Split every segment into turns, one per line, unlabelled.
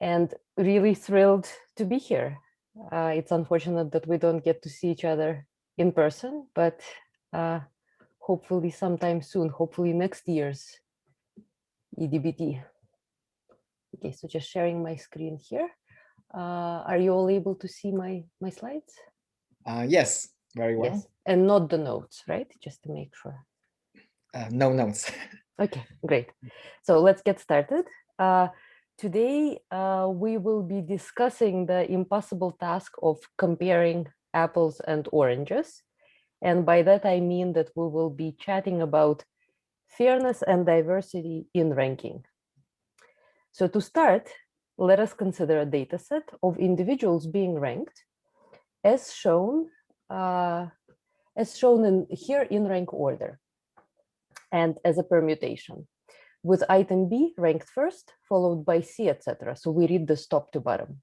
and really thrilled to be here. It's unfortunate that we don't get to see each other in person, but hopefully sometime soon, hopefully next year's EDBT. Okay, so just sharing my screen here. Are you all able to see my slides?
Yes, very well.
Yes, and not the notes, right? Just to make sure.
No notes.
Okay, great. So let's get started. Today, we will be discussing the impossible task of comparing apples and oranges. And by that, I mean that we will be chatting about fairness and diversity in ranking. So to start, let us consider a data set of individuals being ranked as shown here in rank order and as a permutation, with item B ranked first, followed by C, etc. So we read this top to bottom.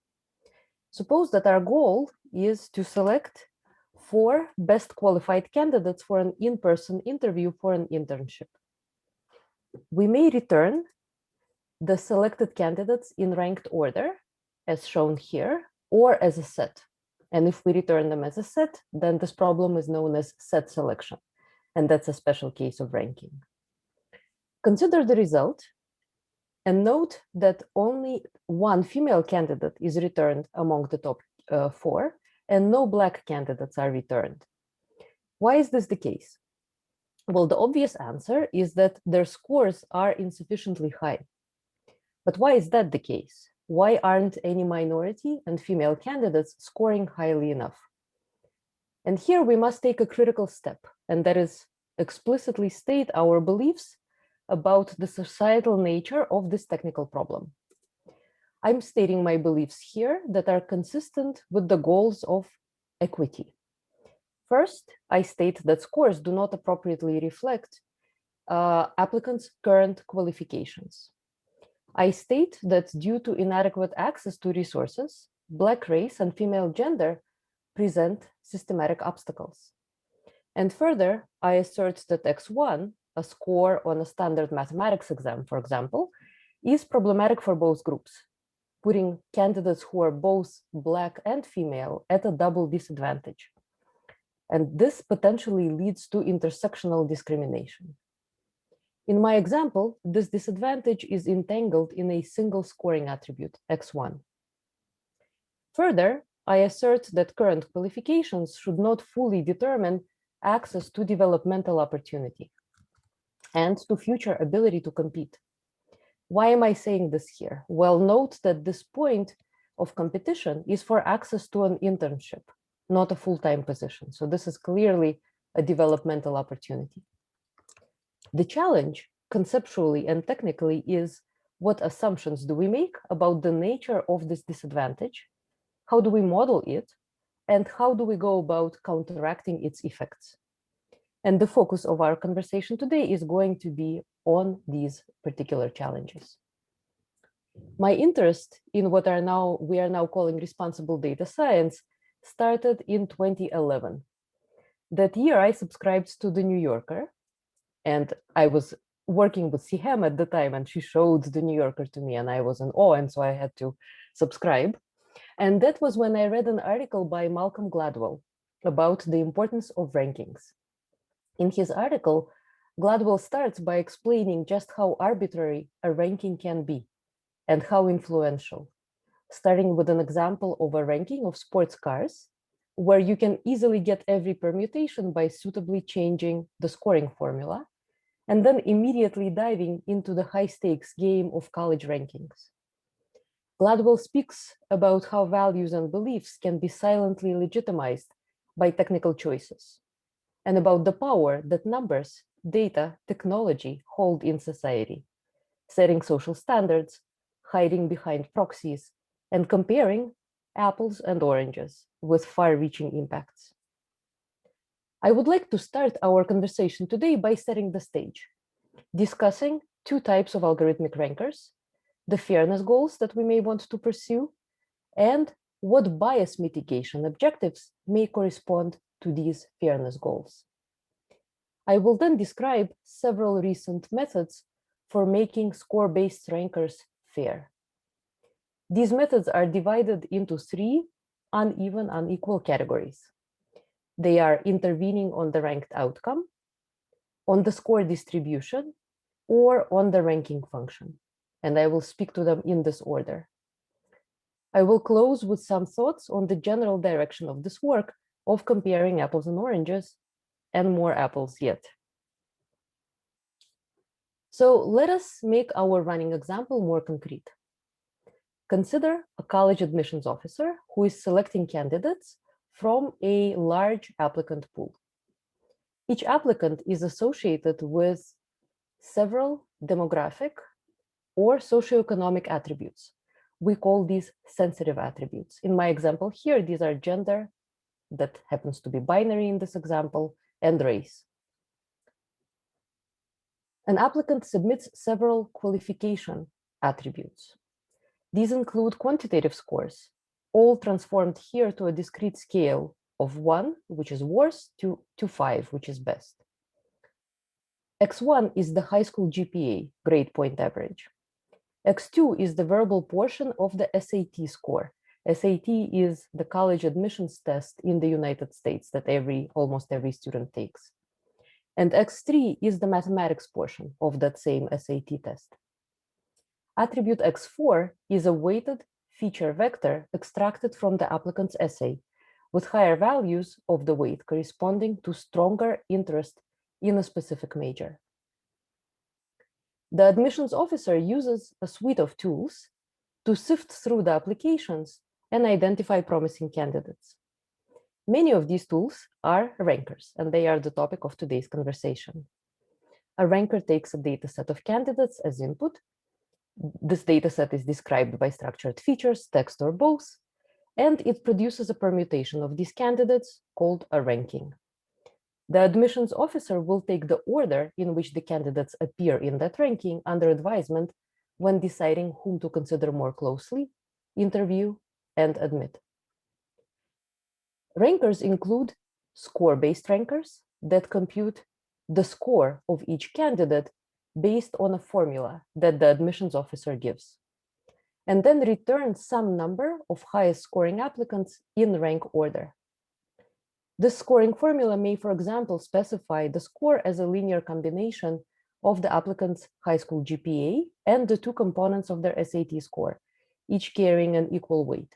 Suppose that our goal is to select 4 best qualified candidates for an in-person interview for an internship. We may return the selected candidates in ranked order, as shown here, or as a set. And if we return them as a set, then this problem is known as set selection. And that's a special case of ranking. Consider the result and note that only 1 female candidate is returned among the top 4, and no Black candidates are returned. Why is this the case? Well, the obvious answer is that their scores are insufficiently high. But why is that the case? Why aren't any minority and female candidates scoring highly enough? And here we must take a critical step, and that is explicitly state our beliefs about the societal nature of this technical problem. I'm stating my beliefs here that are consistent with the goals of equity. First, I state that scores do not appropriately reflect applicants' current qualifications. I state that due to inadequate access to resources, Black race and female gender present systematic obstacles. And further, I assert that X1, a score on a standard mathematics exam, for example, is problematic for both groups, putting candidates who are both Black and female at a double disadvantage. And this potentially leads to intersectional discrimination. In my example, this disadvantage is entangled in a single scoring attribute, X1. Further, I assert that current qualifications should not fully determine access to developmental opportunity and to future ability to compete. Why am I saying this here? Well, note that this point of competition is for access to an internship, not a full-time position. So this is clearly a developmental opportunity. The challenge, conceptually and technically, is what assumptions do we make about the nature of this disadvantage? How do we model it? And how do we go about counteracting its effects? And the focus of our conversation today is going to be on these particular challenges. My interest in what we are now calling responsible data science started in 2011. That year, I subscribed to The New Yorker, and I was working with Sihem at the time, and she showed The New Yorker to me, and I was in awe, and so I had to subscribe. And that was when I read an article by Malcolm Gladwell about the importance of rankings. In his article, Gladwell starts by explaining just how arbitrary a ranking can be and how influential, starting with an example of a ranking of sports cars, where you can easily get every permutation by suitably changing the scoring formula, and then immediately diving into the high-stakes game of college rankings. Gladwell speaks about how values and beliefs can be silently legitimized by technical choices, and about the power that numbers, data, technology hold in society, setting social standards, hiding behind proxies, and comparing apples and oranges with far-reaching impacts. I would like to start our conversation today by setting the stage, discussing 2 types of algorithmic rankers, the fairness goals that we may want to pursue, and what bias mitigation objectives may correspond to these fairness goals. I will then describe several recent methods for making score-based rankers fair. These methods are divided into three uneven, unequal categories. They are intervening on the ranked outcome, on the score distribution, or on the ranking function. And I will speak to them in this order. I will close with some thoughts on the general direction of this work of comparing apples and oranges, and more apples yet. So let us make our running example more concrete. Consider a college admissions officer who is selecting candidates from a large applicant pool. Each applicant is associated with several demographic or socioeconomic attributes. We call these sensitive attributes. In my example here, these are gender, that happens to be binary in this example, and race. An applicant submits several qualification attributes. These include quantitative scores, all transformed here to a discrete scale of 1, which is worst, to 5, which is best. X1 is the high school GPA, grade point average. X2 is the verbal portion of the SAT score. SAT is the college admissions test in the United States that almost every student takes. And X3 is the mathematics portion of that same SAT test. Attribute X4 is a weighted feature vector extracted from the applicant's essay, with higher values of the weight corresponding to stronger interest in a specific major. The admissions officer uses a suite of tools to sift through the applications and identify promising candidates. Many of these tools are rankers, and they are the topic of today's conversation. A ranker takes a data set of candidates as input. This data set is described by structured features, text, or both, and it produces a permutation of these candidates called a ranking. The admissions officer will take the order in which the candidates appear in that ranking under advisement when deciding whom to consider more closely, interview, and admit. Rankers include score-based rankers that compute the score of each candidate based on a formula that the admissions officer gives, and then return some number of highest scoring applicants in rank order. This scoring formula may, for example, specify the score as a linear combination of the applicant's high school GPA and the two components of their SAT score, each carrying an equal weight.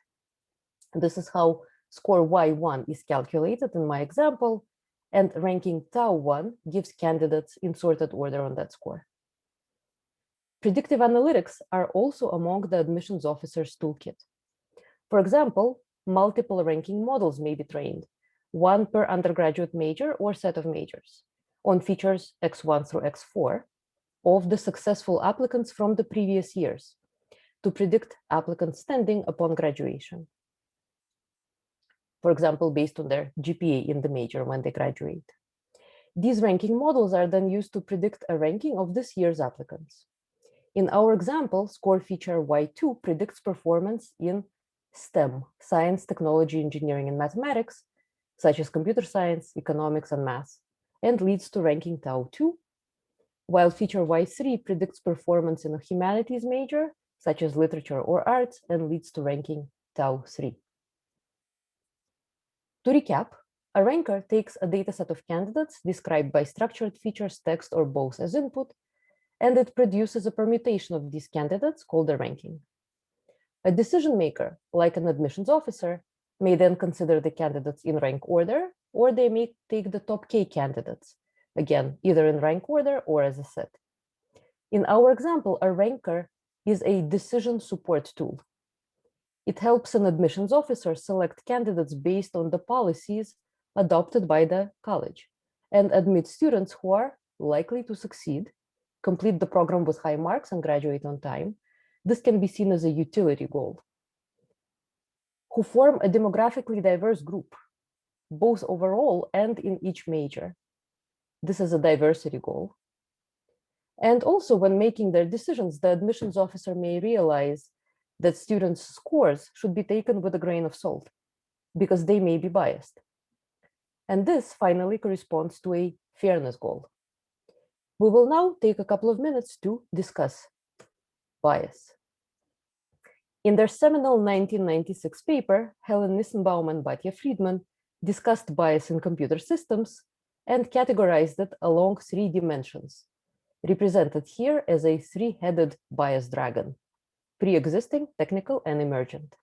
This is how score Y1 is calculated in my example, and ranking tau1 gives candidates in sorted order on that score. Predictive analytics are also among the admissions officer's toolkit. For example, multiple ranking models may be trained, one per undergraduate major or set of majors, on features X1 through X4 of the successful applicants from the previous years to predict applicant standing upon graduation. For example, based on their GPA in the major when they graduate. These ranking models are then used to predict a ranking of this year's applicants. In our example, score feature Y2 predicts performance in STEM, science, technology, engineering, and mathematics, such as computer science, economics, and math, and leads to ranking tau2, while feature Y3 predicts performance in a humanities major, such as literature or arts, and leads to ranking tau3. To recap, a ranker takes a data set of candidates described by structured features, text, or both as input, and it produces a permutation of these candidates called a ranking. A decision maker, like an admissions officer, may then consider the candidates in rank order, or they may take the top K candidates, again, either in rank order or as a set. In our example, a ranker is a decision support tool. It helps an admissions officer select candidates based on the policies adopted by the college and admit students who are likely to succeed, complete the program with high marks, and graduate on time. This can be seen as a utility goal. Who form a demographically diverse group, both overall and in each major. This is a diversity goal. And also, when making their decisions, the admissions officer may realize that students' scores should be taken with a grain of salt because they may be biased. And this finally corresponds to a fairness goal. We will now take a couple of minutes to discuss bias. In their seminal 1996 paper, Helen Nissenbaum and Batya Friedman discussed bias in computer systems and categorized it along 3 dimensions, represented here as a 3-headed bias dragon: pre-existing, technical, and emergent.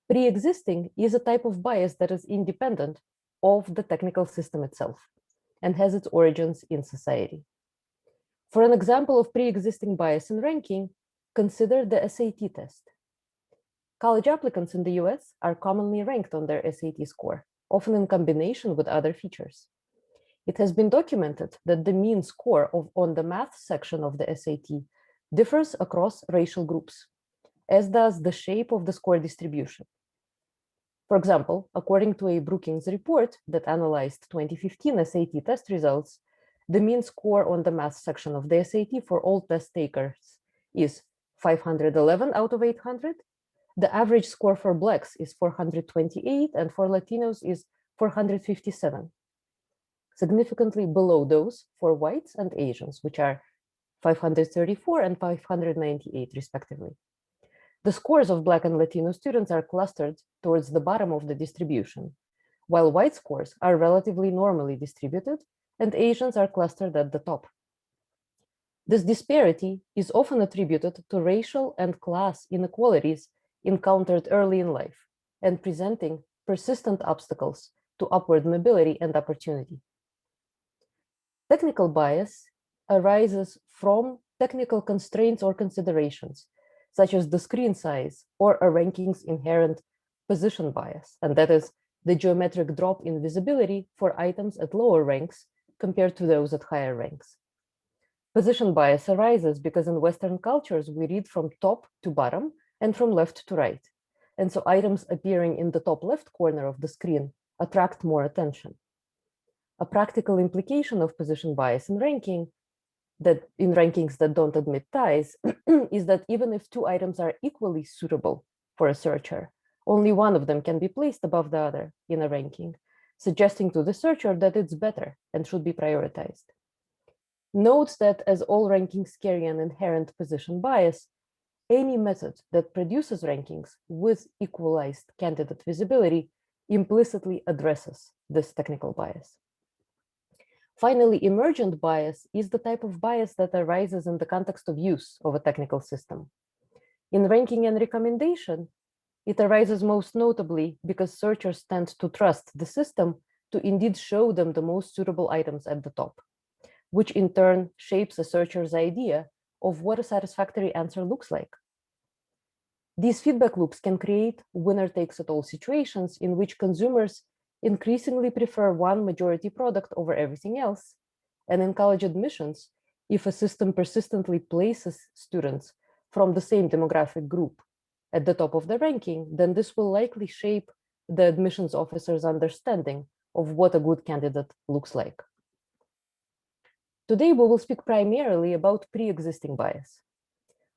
Pre-existing is a type of bias that is independent of the technical system itself and has its origins in society. For an example of pre-existing bias in ranking, consider the SAT test. College applicants in the US are commonly ranked on their SAT score, often in combination with other features. It has been documented that the mean score on the math section of the SAT differs across racial groups, as does the shape of the score distribution. For example, according to a Brookings report that analyzed 2015 SAT test results, the mean score on the math section of the SAT for all test takers is 511 out of 800. The average score for Blacks is 428, and for Latinos is 457, significantly below those for whites and Asians, which are 534 and 598, respectively. The scores of Black and Latino students are clustered towards the bottom of the distribution, while white scores are relatively normally distributed and Asians are clustered at the top. This disparity is often attributed to racial and class inequalities encountered early in life and presenting persistent obstacles to upward mobility and opportunity. Technical bias arises from technical constraints or considerations, such as the screen size or a ranking's inherent position bias, and that is the geometric drop in visibility for items at lower ranks compared to those at higher ranks. Position bias arises because in Western cultures, we read from top to bottom and from left to right. And so items appearing in the top left corner of the screen attract more attention. A practical implication of position bias in rankings that don't admit ties is that even if 2 items are equally suitable for a searcher, only one of them can be placed above the other in a ranking, suggesting to the searcher that it's better and should be prioritized. Note that as all rankings carry an inherent position bias, any method that produces rankings with equalized candidate visibility implicitly addresses this technical bias. Finally, emergent bias is the type of bias that arises in the context of use of a technical system. In ranking and recommendation, it arises most notably because searchers tend to trust the system to indeed show them the most suitable items at the top, which in turn shapes a searcher's idea of what a satisfactory answer looks like. These feedback loops can create winner-takes-it-all situations in which consumers increasingly prefer one majority product over everything else. And in college admissions, if a system persistently places students from the same demographic group at the top of the ranking, then this will likely shape the admissions officer's understanding of what a good candidate looks like. Today, we will speak primarily about pre-existing bias.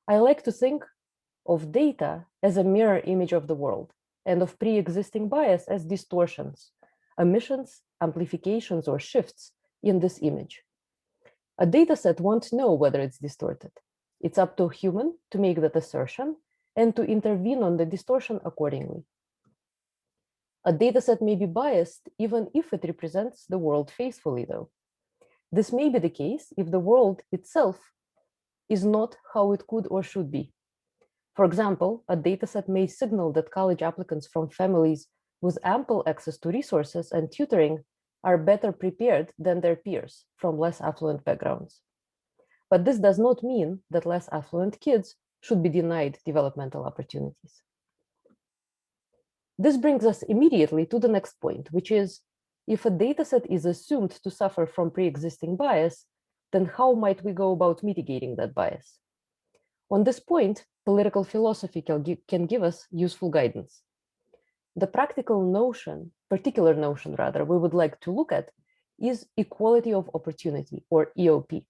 I like to think of data as a mirror image of the world and of pre-existing bias as distortions, omissions, amplifications, or shifts in this image. A dataset won't know whether it's distorted. It's up to a human to make that assertion and to intervene on the distortion accordingly. A dataset may be biased even if it represents the world faithfully, though. This may be the case if the world itself is not how it could or should be. For example, a dataset may signal that college applicants from families with ample access to resources and tutoring are better prepared than their peers from less affluent backgrounds. But this does not mean that less affluent kids should be denied developmental opportunities. This brings us immediately to the next point, which is, if a dataset is assumed to suffer from pre-existing bias, then how might we go about mitigating that bias? On this point, political philosophy can give us useful guidance. The particular notion we would like to look at is equality of opportunity, or EOP.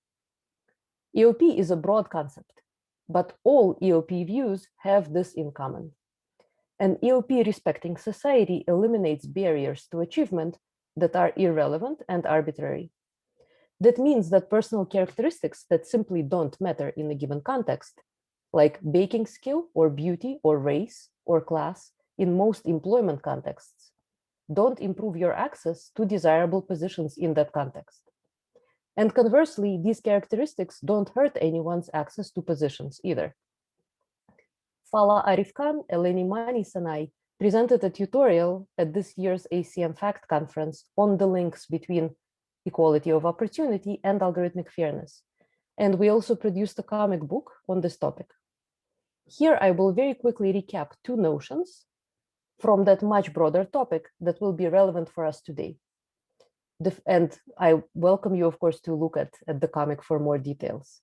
EOP is a broad concept, but all EOP views have this in common. An EOP respecting society eliminates barriers to achievement that are irrelevant and arbitrary. That means that personal characteristics that simply don't matter in a given context, like baking skill or beauty or race or class in most employment contexts, don't improve your access to desirable positions in that context. And conversely, these characteristics don't hurt anyone's access to positions either. Fala Arif Khan, Eleni Manis, and I presented a tutorial at this year's ACM Fact Conference on the links between equality of opportunity and algorithmic fairness. And we also produced a comic book on this topic. Here, I will very quickly recap two notions from that much broader topic that will be relevant for us today. And I welcome you, of course, to look at the comic for more details.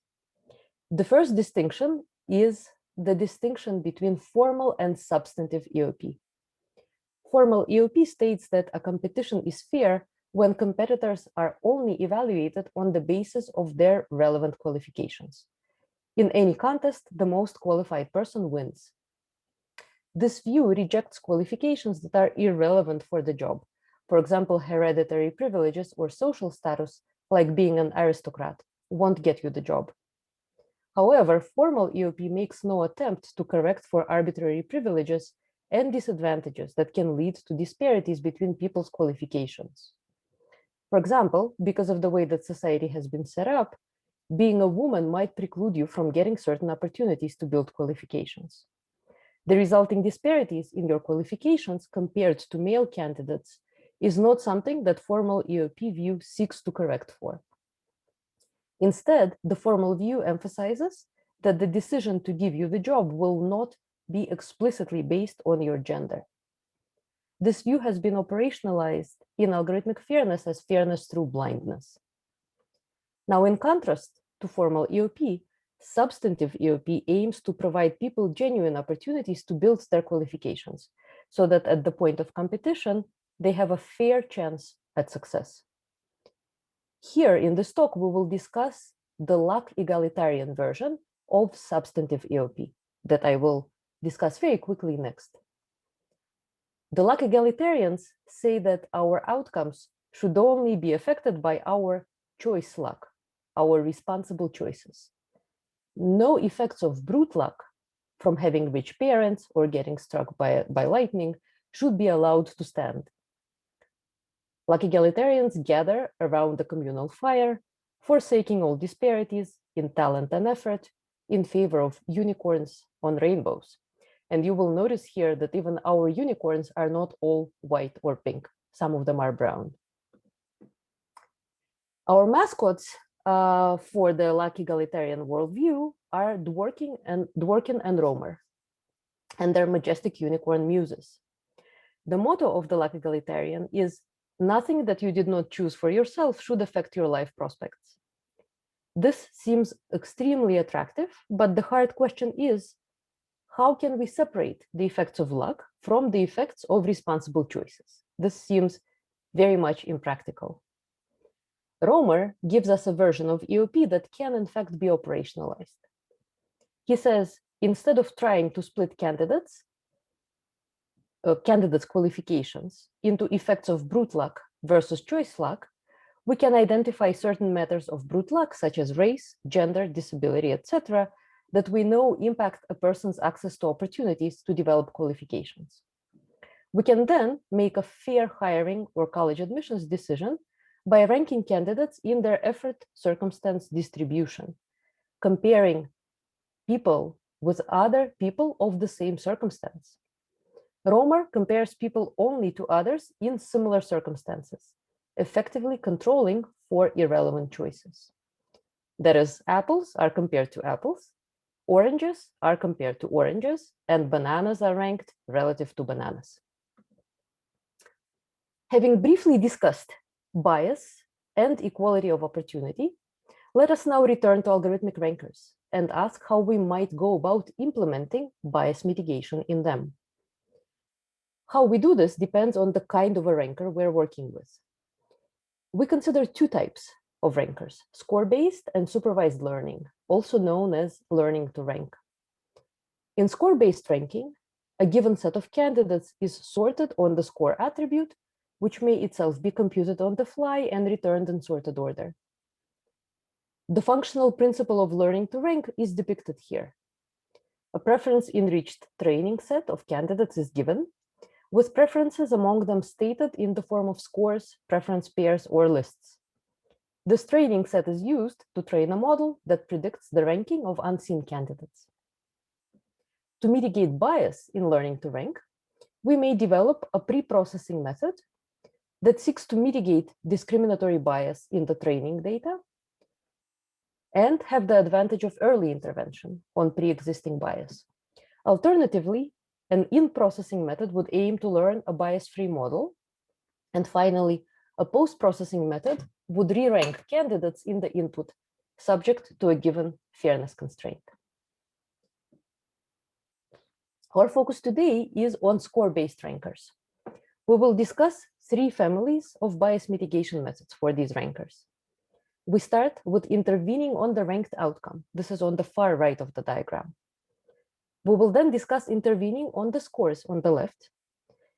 The first distinction is the distinction between formal and substantive EOP. Formal EOP states that a competition is fair when competitors are only evaluated on the basis of their relevant qualifications. In any contest, the most qualified person wins. This view rejects qualifications that are irrelevant for the job. For example, hereditary privileges or social status, like being an aristocrat, won't get you the job. However, formal EOP makes no attempt to correct for arbitrary privileges and disadvantages that can lead to disparities between people's qualifications. For example, because of the way that society has been set up, being a woman might preclude you from getting certain opportunities to build qualifications. The resulting disparities in your qualifications compared to male candidates is not something that formal EOP view seeks to correct for. Instead, the formal view emphasizes that the decision to give you the job will not be explicitly based on your gender. This view has been operationalized in algorithmic fairness as fairness through blindness. Now, in contrast to formal EOP, substantive EOP aims to provide people genuine opportunities to build their qualifications so that at the point of competition, they have a fair chance at success. Here in this talk, we will discuss the luck egalitarian version of substantive EOP that I will discuss very quickly next. The luck egalitarians say that our outcomes should only be affected by our choice luck, our responsible choices. No effects of brute luck from having rich parents or getting struck by lightning should be allowed to stand. Luck egalitarians gather around the communal fire, forsaking all disparities in talent and effort in favor of unicorns on rainbows. And you will notice here that even our unicorns are not all white or pink. Some of them are brown. Our mascots for the luck egalitarian worldview are Dworkin and Romer and their majestic unicorn muses. The motto of the luck egalitarian is nothing that you did not choose for yourself should affect your life prospects. This seems extremely attractive, but the hard question is, how can we separate the effects of luck from the effects of responsible choices? This seems very much impractical. Romer gives us a version of EOP that can in fact be operationalized. He says, instead of trying to split candidates' qualifications into effects of brute luck versus choice luck, we can identify certain matters of brute luck, such as race, gender, disability, etc., that we know impact a person's access to opportunities to develop qualifications. We can then make a fair hiring or college admissions decision by ranking candidates in their effort circumstance distribution, comparing people with other people of the same circumstance. Romer compares people only to others in similar circumstances, effectively controlling for irrelevant choices. That is, apples are compared to apples, oranges are compared to oranges, and bananas are ranked relative to bananas. Having briefly discussed bias and equality of opportunity, let us now return to algorithmic rankers and ask how we might go about implementing bias mitigation in them. How we do this depends on the kind of a ranker we're working with. We consider two types of rankers, score-based and supervised learning, also known as learning to rank. In score-based ranking, a given set of candidates is sorted on the score attribute, which may itself be computed on the fly and returned in sorted order. The functional principle of learning to rank is depicted here. a preference-enriched training set of candidates is given, with preferences among them stated in the form of scores, preference pairs, or lists. This training set is used to train a model that predicts the ranking of unseen candidates. To mitigate bias in learning to rank, we may develop a pre-processing method that seeks to mitigate discriminatory bias in the training data and have the advantage of early intervention on pre-existing bias. Alternatively, an in-processing method would aim to learn a bias-free model. And finally, a post-processing method would re-rank candidates in the input subject to a given fairness constraint. Our focus today is on score-based rankers. We will discuss 3 families of bias mitigation methods for these rankers. We start with intervening on the ranked outcome. This is on the far right of the diagram. We will then discuss intervening on the scores on the left.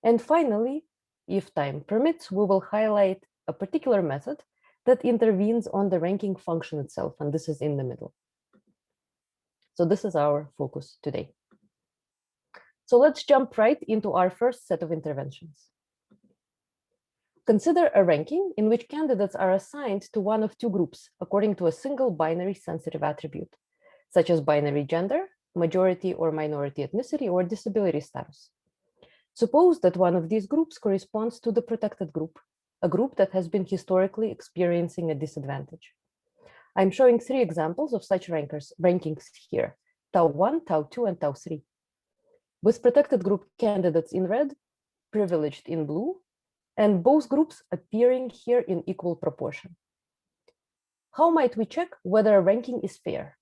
And finally, if time permits, we will highlight a particular method that intervenes on the ranking function itself, and this is in the middle. So this is our focus today. So let's jump right into our first set of interventions. Consider a ranking in which candidates are assigned to one of 2 groups according to a single binary sensitive attribute, such as binary gender, majority or minority ethnicity, or disability status. Suppose that one of these groups corresponds to the protected group, a group that has been historically experiencing a disadvantage. I'm showing 3 examples of such rankings here, Tau1, Tau2, and Tau3. With protected group candidates in red, privileged in blue, and both groups appearing here in equal proportion. How might we check whether a ranking is fair?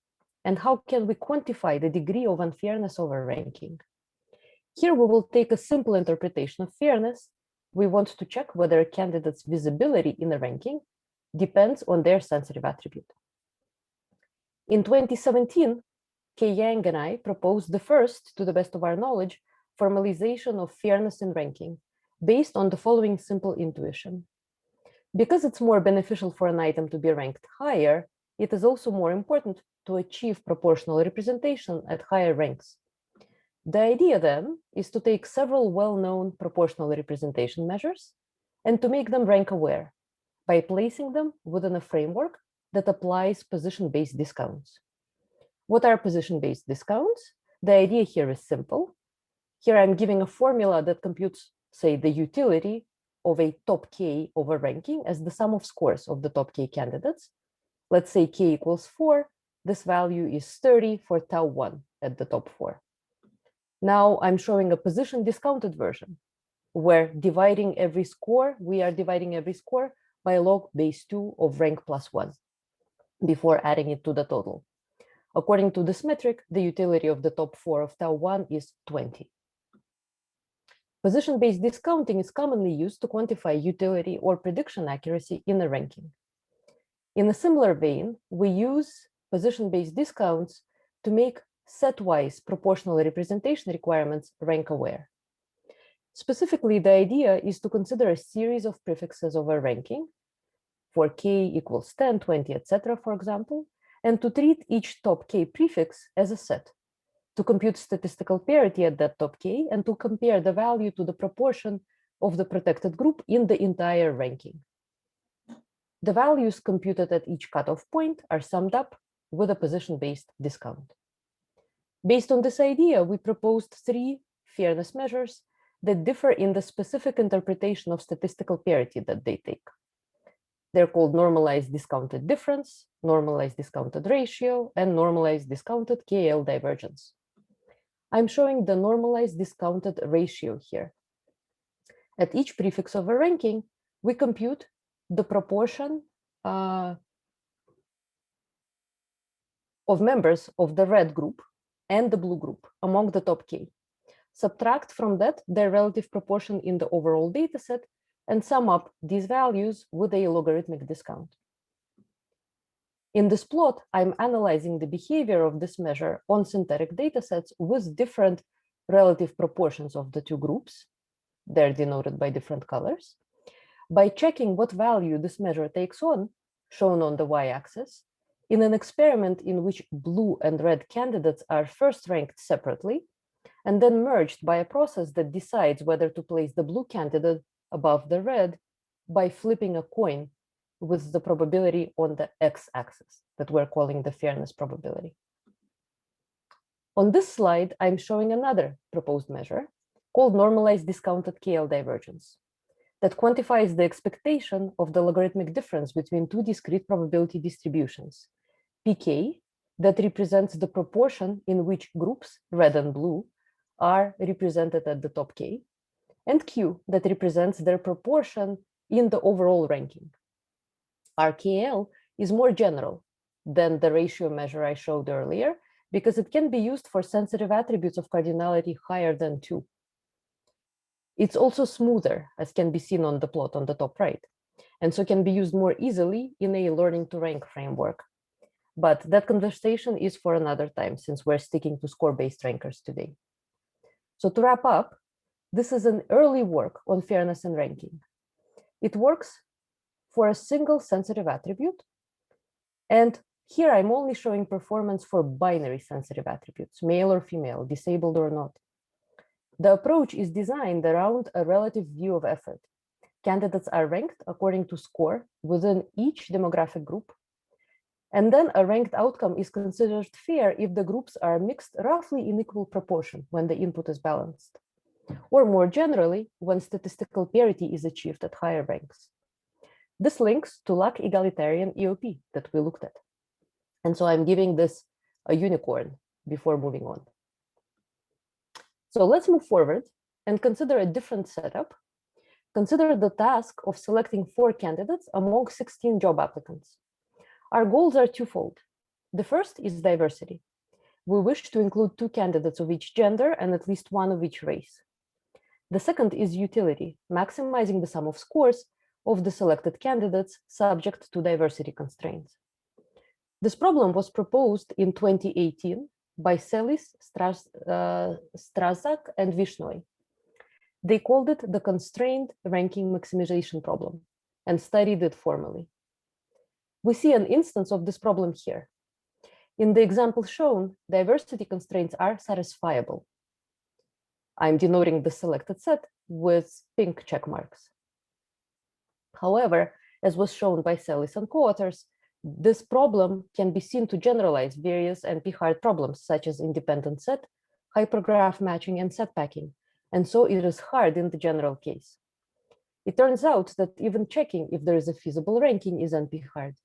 And how can we quantify the degree of unfairness of a ranking? Here we will take a simple interpretation of fairness. We want to check whether a candidate's visibility in a ranking depends on their sensitive attribute. In 2017, Kei Yang and I proposed the first, to the best of our knowledge, formalization of fairness in ranking, based on the following simple intuition. Because it's more beneficial for an item to be ranked higher, it is also more important to achieve proportional representation at higher ranks. The idea then is to take several well-known proportional representation measures and to make them rank aware by placing them within a framework that applies position-based discounts. What are position-based discounts? The idea here is simple. Here I'm giving a formula that computes, say, the utility of a top k over ranking as the sum of scores of the top k candidates. Let's say k equals 4. This value is 30 for Tau1 at the top 4. Now I'm showing a position discounted version where dividing every score, we are dividing every score by log base 2 of rank plus 1 before adding it to the total. According to this metric, the utility of the top 4 of Tau1 is 20. Position-based discounting is commonly used to quantify utility or prediction accuracy in a ranking. In a similar vein, we use position-based discounts to make set-wise proportional representation requirements rank-aware. Specifically, the idea is to consider a series of prefixes of a ranking for k equals 10, 20, etc., for example, and to treat each top k prefix as a set, to compute statistical parity at that top k, and to compare the value to the proportion of the protected group in the entire ranking. The values computed at each cutoff point are summed up with a position-based discount. Based on this idea, we proposed 3 fairness measures that differ in the specific interpretation of statistical parity that they take. They're called normalized discounted difference, normalized discounted ratio, and normalized discounted KL divergence. I'm showing the normalized discounted ratio here. At each prefix of a ranking, we compute the proportion of members of the red group and the blue group among the top k. Subtract from that their relative proportion in the overall dataset and sum up these values with a logarithmic discount. In this plot, I'm analyzing the behavior of this measure on synthetic datasets with different relative proportions of the 2 groups. They're denoted by different colors. By checking what value this measure takes on, shown on the y-axis, In an experiment in which blue and red candidates are first ranked separately and then merged by a process that decides whether to place the blue candidate above the red by flipping a coin with the probability on the x-axis that we're calling the fairness probability. On this slide, I'm showing another proposed measure called normalized discounted KL divergence that quantifies the expectation of the logarithmic difference between two discrete probability distributions, pk, that represents the proportion in which groups, red and blue, are represented at the top k, and q, that represents their proportion in the overall ranking. RKL is more general than the ratio measure I showed earlier because it can be used for sensitive attributes of cardinality higher than 2. It's also smoother, as can be seen on the plot on the top right, and so can be used more easily in a learning to rank framework. But that conversation is for another time, since we're sticking to score-based rankers today. So to wrap up, this is an early work on fairness and ranking. It works for a single sensitive attribute. And here I'm only showing performance for binary sensitive attributes, male or female, disabled or not. The approach is designed around a relative view of effort. Candidates are ranked according to score within each demographic group. And then a ranked outcome is considered fair if the groups are mixed roughly in equal proportion when the input is balanced. Or more generally, when statistical parity is achieved at higher ranks. This links to luck egalitarian EOP that we looked at. And so I'm giving this a unicorn before moving on. So let's move forward and consider a different setup. Consider the task of selecting 4 candidates among 16 job applicants. Our goals are twofold. The first is diversity. We wish to include 2 candidates of each gender and at least 1 of each race. The second is utility, maximizing the sum of scores of the selected candidates subject to diversity constraints. This problem was proposed in 2018 by Selis, Strazak, and Vishnoi. They called it the constrained ranking maximization problem and studied it formally. We see an instance of this problem here. In the example shown, diversity constraints are satisfiable. I'm denoting the selected set with pink check marks. However, as was shown by Selis and co-authors, this problem can be seen to generalize various NP-hard problems such as independent set, hypergraph matching, and set packing, and so it is hard in the general case. It turns out that even checking if there is a feasible ranking is NP-hard.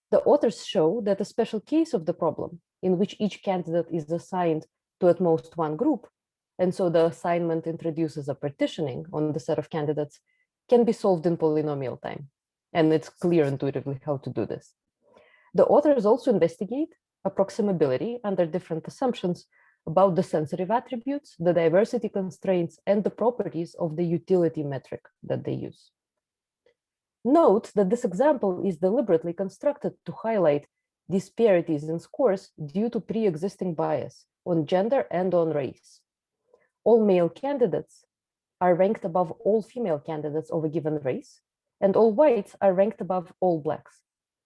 The authors show that a special case of the problem, in which each candidate is assigned to at most 1 group, and so the assignment introduces a partitioning on the set of candidates, can be solved in polynomial time. And it's clear intuitively how to do this. The authors also investigate approximability under different assumptions about the sensitive attributes, the diversity constraints, and the properties of the utility metric that they use. Note that this example is deliberately constructed to highlight disparities in scores due to pre-existing bias on gender and on race. All male candidates are ranked above all female candidates of a given race, and all whites are ranked above all blacks,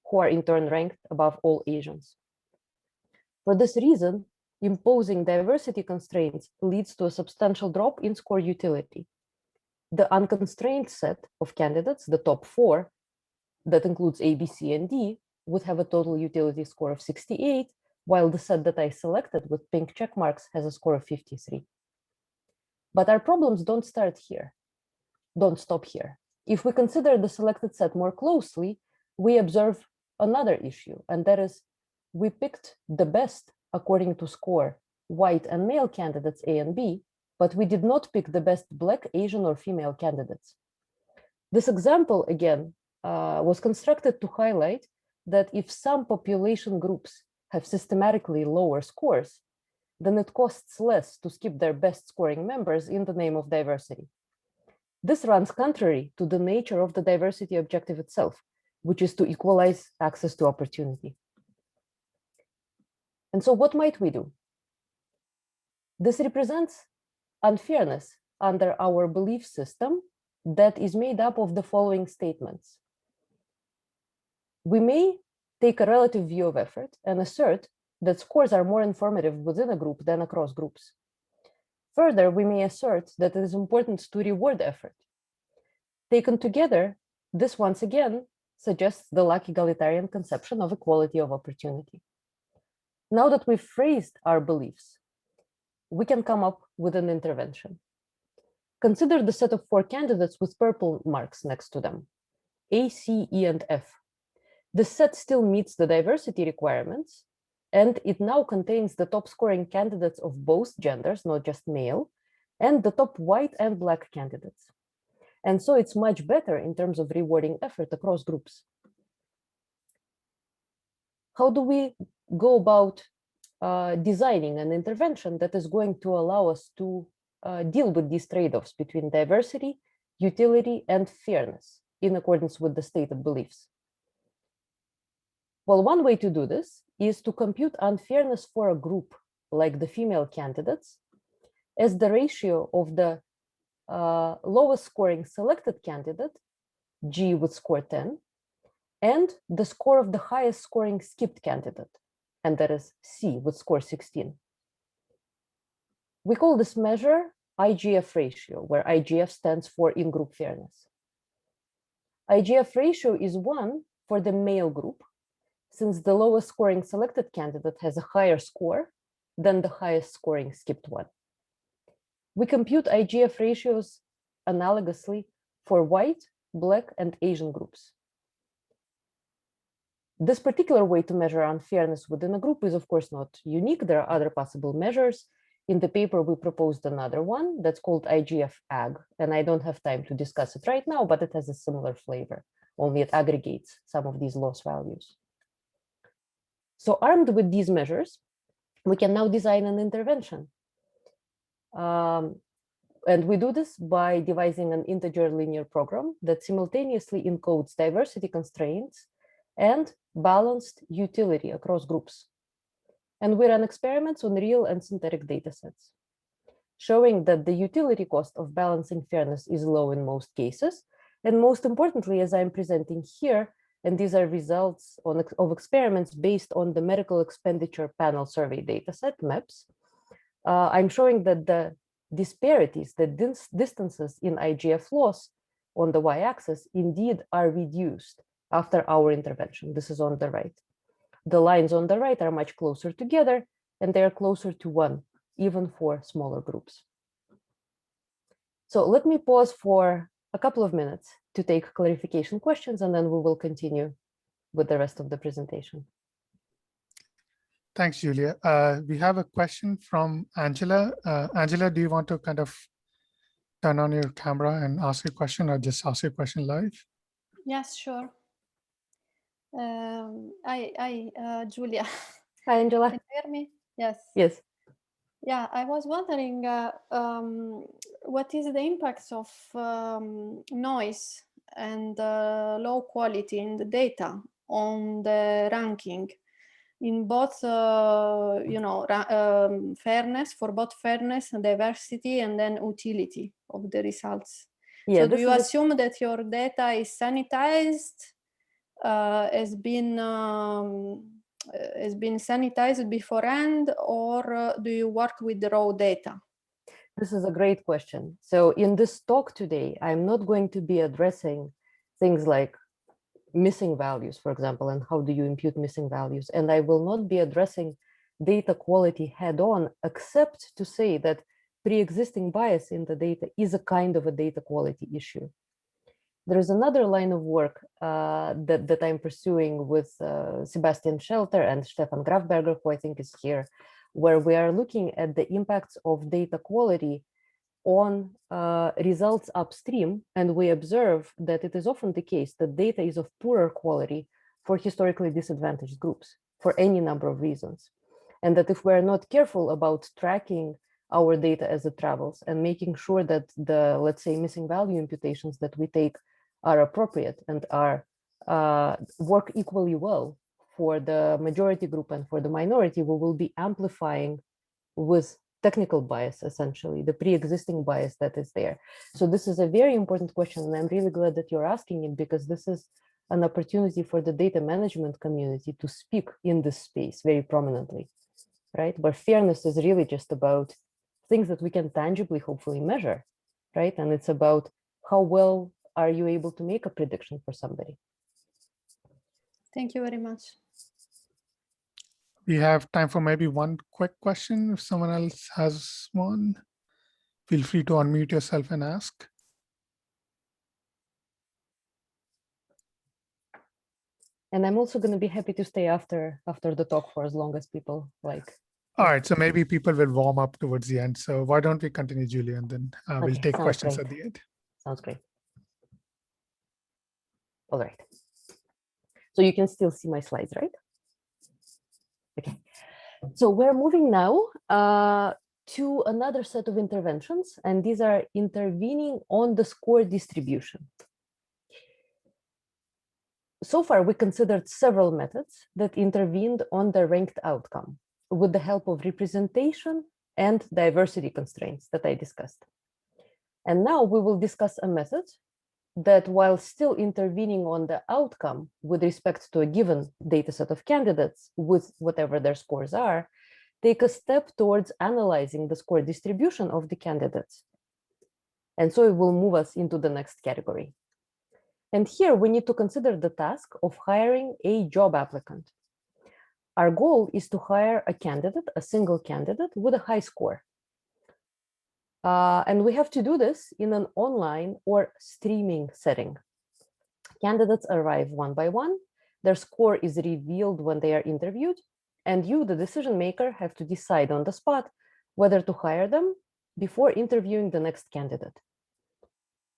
who are in turn ranked above all Asians. For this reason, imposing diversity constraints leads to a substantial drop in score utility. The unconstrained set of candidates, the top 4, that includes A, B, C, and D, would have a total utility score of 68, while the set that I selected with pink check marks has a score of 53. But our problems don't start here, don't stop here. If we consider the selected set more closely, we observe another issue, and that is we picked the best according to score white and male candidates A and B, but we did not pick the best Black, Asian, or female candidates. This example, again, was constructed to highlight that if some population groups have systematically lower scores, then it costs less to skip their best scoring members in the name of diversity. This runs contrary to the nature of the diversity objective itself, which is to equalize access to opportunity. And so what might we do? This represents unfairness under our belief system that is made up of the following statements. We may take a relative view of effort and assert that scores are more informative within a group than across groups. Further, we may assert that it is important to reward effort. Taken together, this once again suggests the lack egalitarian conception of equality of opportunity. Now that we've phrased our beliefs, we can come up with an intervention. Consider the set of 4 candidates with purple marks next to them, A, C, E, and F. This set still meets the diversity requirements, and it now contains the top scoring candidates of both genders, not just male, and the top white and black candidates. And so it's much better in terms of rewarding effort across groups. How do we go about designing an intervention that is going to allow us to deal with these trade-offs between diversity, utility, and fairness in accordance with the stated beliefs? Well, one way to do this is to compute unfairness for a group, like the female candidates, as the ratio of the lowest scoring selected candidate, G with score 10, and the score of the highest scoring skipped candidate, and that is C with score 16. We call this measure Igf ratio, where Igf stands for in-group fairness. Igf ratio is 1 for the male group, since the lowest scoring selected candidate has a higher score than the highest scoring skipped one. We compute Igf ratios analogously for white, black, and Asian groups. This particular way to measure unfairness within a group is, of course, not unique. There are other possible measures. In the paper, we proposed another one that's called Igf Ag, and I don't have time to discuss it right now, but it has a similar flavor, only it aggregates some of these loss values. So armed with these measures, we can now design an intervention. And we do this by devising an integer linear program that simultaneously encodes diversity constraints and balanced utility across groups. And we run experiments on real and synthetic data sets, showing that the utility cost of balancing fairness is low in most cases. And most importantly, as I'm presenting here, and these are results of experiments based on the medical expenditure panel survey dataset, MEPS, I'm showing that the disparities, the distances in IGF loss on the y-axis indeed are reduced after our intervention. This is on the right. The lines on the right are much closer together, and they are closer to 1, even for smaller groups. So let me pause for a couple of minutes to take clarification questions, and then we will continue with the rest of the presentation.
Thanks, Julia. We have a question from Angela. Angela, do you want to kind of turn on your camera and ask a question, or just ask your question live?
Yes, sure. Julia.
Hi, Angela.
Can you hear me? Yes.
Yes.
Yeah, I was wondering what is the impact of noise and low quality in the data on the ranking in both, fairness, for both fairness and diversity, and then utility of the results.
Yeah,
so do you assume that your data is sanitized, has been sanitized beforehand, or do you work with the raw data?
This is a great question. So in this talk today, I'm not going to be addressing things like missing values, for example, and how do you impute missing values. And I will not be addressing data quality head on, except to say that pre-existing bias in the data is a kind of a data quality issue. There is another line of work that I'm pursuing with Sebastian Schelter and Stefan Grafberger, who I think is here, where we are looking at the impacts of data quality on results upstream, and we observe that it is often the case that data is of poorer quality for historically disadvantaged groups for any number of reasons. And that if we're not careful about tracking our data as it travels and making sure that the, let's say, missing value imputations that we take are appropriate and are work equally well for the majority group and for the minority, we will be amplifying with technical bias, essentially, the pre-existing bias that is there. So this is a very important question, and I'm really glad that you're asking it, because this is an opportunity for the data management community to speak in this space very prominently, right? Where fairness is really just about things that we can tangibly, hopefully measure, right? And it's about how well are you able to make a prediction for somebody.
Thank you very much.
We have time for maybe one quick question. If someone else has one, feel free to unmute yourself and ask.
And I'm also going to be happy to stay after the talk for as long as people like.
All right, so maybe people will warm up towards the end. So why don't we continue, Julie, and then we'll
Okay,
take
sounds
questions
great.
at the end.
Sounds great. All right. So you can still see my slides, right? Okay. So we're moving now to another set of interventions, and these are intervening on the score distribution. So far, we considered several methods that intervened on the ranked outcome with the help of representation and diversity constraints that I discussed. And now we will discuss a method that, while still intervening on the outcome with respect to a given data set of candidates with whatever their scores are, take a step towards analyzing the score distribution of the candidates. And so it will move us into the next category. And here we need to consider the task of hiring a job applicant. Our goal is to hire a candidate, a single candidate with a high score. And we have to do this in an online or streaming setting. Candidates arrive one by one. Their score is revealed when they are interviewed. And you, the decision maker, have to decide on the spot whether to hire them before interviewing the next candidate.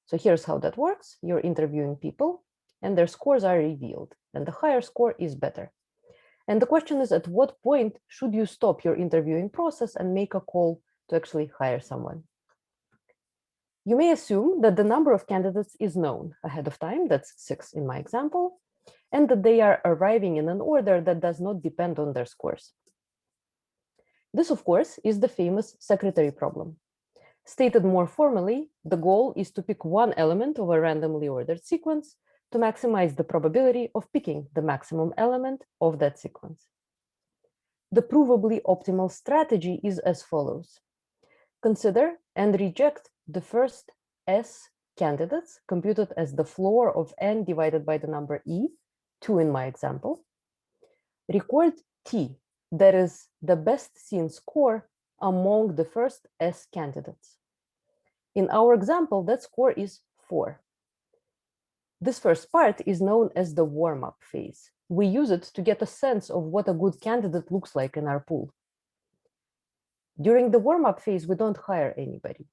So here's how that works. You're interviewing people and their scores are revealed, and the higher score is better. And the question is, at what point should you stop your interviewing process and make a call to actually hire someone? You may assume that the number of candidates is known ahead of time, that's 6 in my example, and that they are arriving in an order that does not depend on their scores. This, of course, is the famous secretary problem. Stated more formally, the goal is to pick one element of a randomly ordered sequence to maximize the probability of picking the maximum element of that sequence. The provably optimal strategy is as follows. Consider and reject the first S candidates computed as the floor of n divided by the number e, 2 in my example. Record T, that is the best seen score among the first S candidates. In our example, that score is 4. This first part is known as the warm-up phase. We use it to get a sense of what a good candidate looks like in our pool. During the warm-up phase, we don't hire anybody.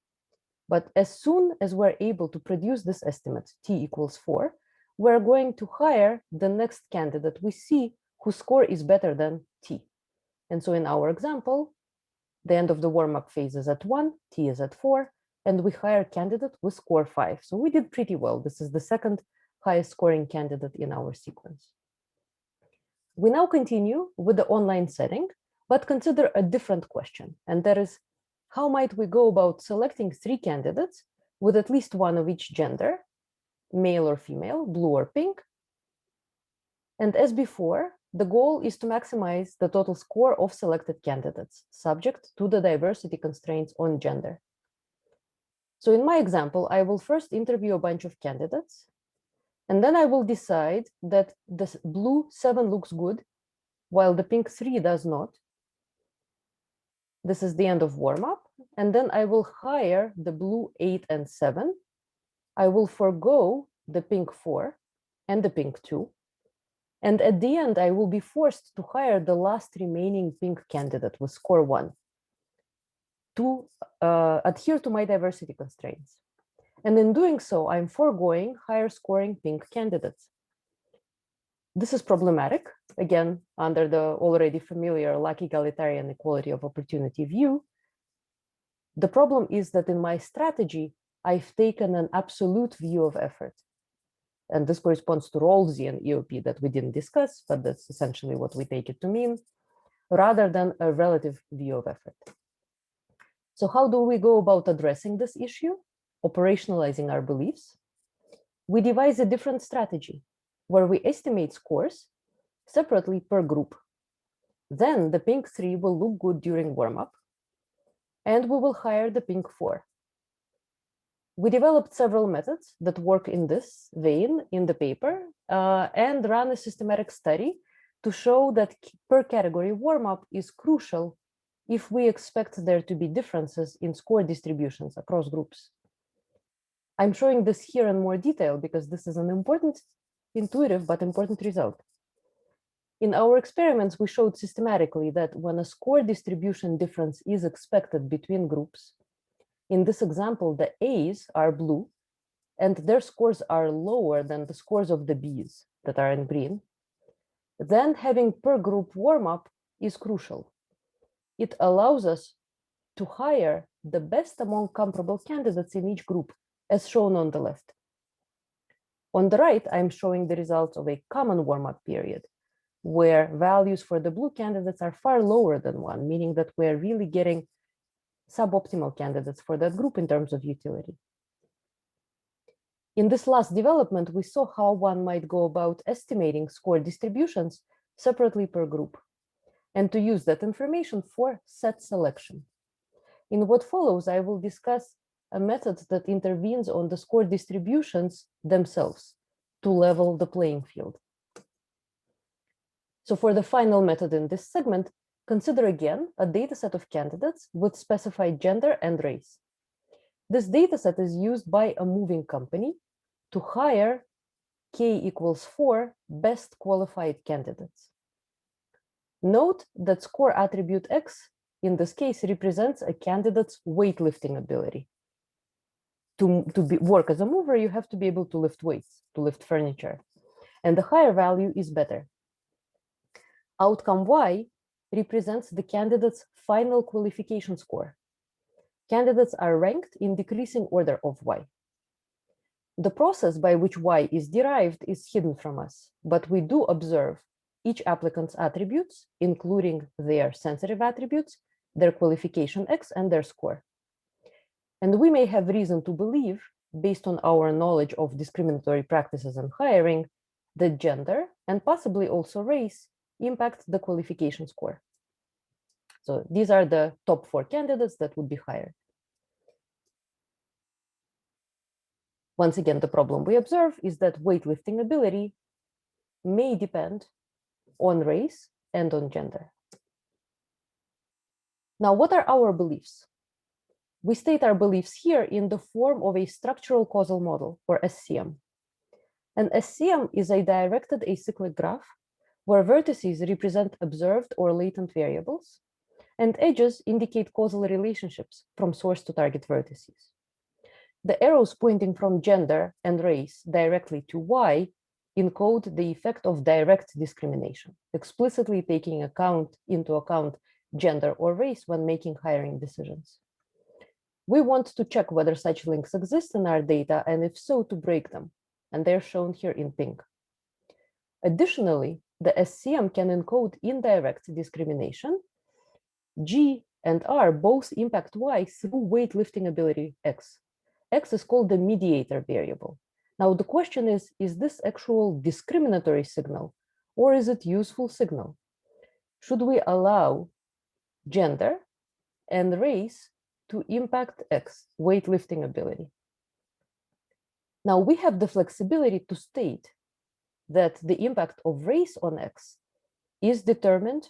But as soon as we're able to produce this estimate, T equals 4, we're going to hire the next candidate we see whose score is better than T. And so in our example, the end of the warm-up phase is at 1, T is at 4, and we hire a candidate with score 5. So we did pretty well. This is the second highest scoring candidate in our sequence. We now continue with the online setting, but consider a different question. And that is, how might we go about selecting 3 candidates with at least one of each gender, male or female, blue or pink? And as before, the goal is to maximize the total score of selected candidates, subject to the diversity constraints on gender. So in my example, I will first interview a bunch of candidates, and then I will decide that the blue 7 looks good, while the pink 3 does not. This is the end of warm-up, and then I will hire the blue 8 and 7. I will forgo the pink 4 and the pink 2. And at the end, I will be forced to hire the last remaining pink candidate with score 1 to adhere to my diversity constraints. And in doing so, I'm foregoing higher scoring pink candidates. This is problematic, again, under the already familiar lack egalitarian equality of opportunity view. The problem is that in my strategy, I've taken an absolute view of effort. And this corresponds to Rawlsian EOP that we didn't discuss, but that's essentially what we take it to mean, rather than a relative view of effort. So how do we go about addressing this issue, operationalizing our beliefs? We devise a different strategy. where we estimate scores separately per group. Then the pink 3 will look good during warm-up, and we will hire the pink 4. We developed several methods that work in this vein in the paper and ran a systematic study to show that per category warm-up is crucial if we expect there to be differences in score distributions across groups. I'm showing this here in more detail because this is an important, intuitive, but important result. In our experiments, we showed systematically that when a score distribution difference is expected between groups, in this example, the A's are blue, and their scores are lower than the scores of the B's that are in green, then having per group warm-up is crucial. It allows us to hire the best among comparable candidates in each group, as shown on the left. On the right, I'm showing the results of a common warm-up period, where values for the blue candidates are far lower than 1, meaning that we're really getting suboptimal candidates for that group in terms of utility. In this last development, we saw how one might go about estimating score distributions separately per group, and to use that information for set selection. In what follows, I will discuss a method that intervenes on the score distributions themselves to level the playing field. So for the final method in this segment, consider again a dataset of candidates with specified gender and race. This dataset is used by a moving company to hire k=4 best qualified candidates. Note that score attribute X in this case represents a candidate's weightlifting ability. To work as a mover, you have to be able to lift weights, to lift furniture, and the higher value is better. Outcome Y represents the candidate's final qualification score. Candidates are ranked in decreasing order of Y. The process by which Y is derived is hidden from us, but we do observe each applicant's attributes, including their sensitive attributes, their qualification X, and their score. And we may have reason to believe, based on our knowledge of discriminatory practices and hiring, that gender, and possibly also race, impact the qualification score. So these are the top 4 candidates that would be hired. Once again, the problem we observe is that weightlifting ability may depend on race and on gender. Now, what are our beliefs? We state our beliefs here in the form of a structural causal model, or SCM. An SCM is a directed acyclic graph where vertices represent observed or latent variables, and edges indicate causal relationships from source to target vertices. The arrows pointing from gender and race directly to Y encode the effect of direct discrimination, explicitly taking into account gender or race when making hiring decisions. We want to check whether such links exist in our data, and if so, to break them, and they're shown here in pink. Additionally, the SCM can encode indirect discrimination. G and R both impact Y through weightlifting ability X. X is called the mediator variable. Now the question is this actual discriminatory signal, or is it useful signal? Should we allow gender and race to impact X, weightlifting ability? Now we have the flexibility to state that the impact of race on X is determined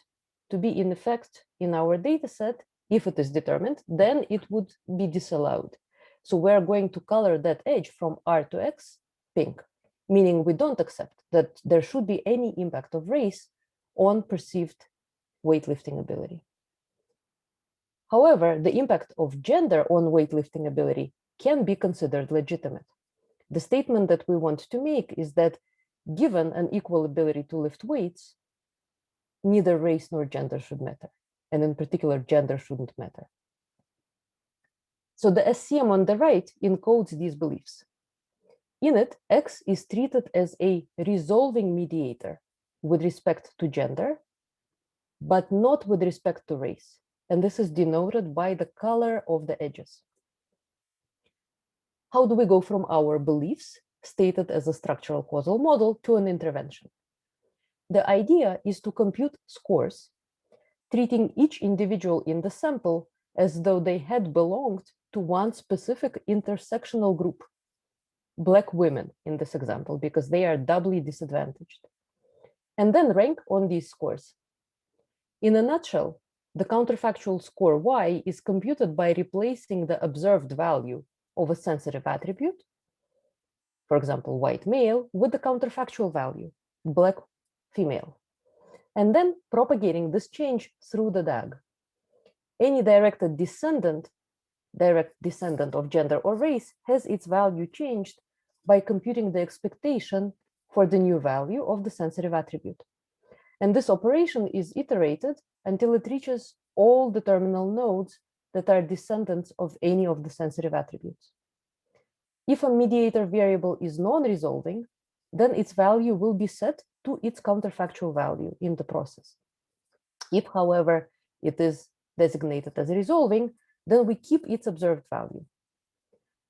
to be in effect in our data set. If it is determined, then it would be disallowed. So we're going to color that edge from R to X pink, meaning we don't accept that there should be any impact of race on perceived weightlifting ability. However, the impact of gender on weightlifting ability can be considered legitimate. The statement that we want to make is that given an equal ability to lift weights, neither race nor gender should matter, and in particular, gender shouldn't matter. So the SCM on the right encodes these beliefs. In it, X is treated as a resolving mediator with respect to gender, but not with respect to race. And this is denoted by the color of the edges. How do we go from our beliefs stated as a structural causal model to an intervention. The idea is to compute scores, treating each individual in the sample as though they had belonged to one specific intersectional group, Black women in this example, because they are doubly disadvantaged, and then rank on these scores. In a nutshell, the counterfactual score Y is computed by replacing the observed value of a sensitive attribute, for example, white male, with the counterfactual value, Black female, and then propagating this change through the DAG. Any direct descendant of gender or race has its value changed by computing the expectation for the new value of the sensitive attribute. And this operation is iterated until it reaches all the terminal nodes that are descendants of any of the sensitive attributes. If a mediator variable is non-resolving, then its value will be set to its counterfactual value in the process. If, however, it is designated as resolving, then we keep its observed value.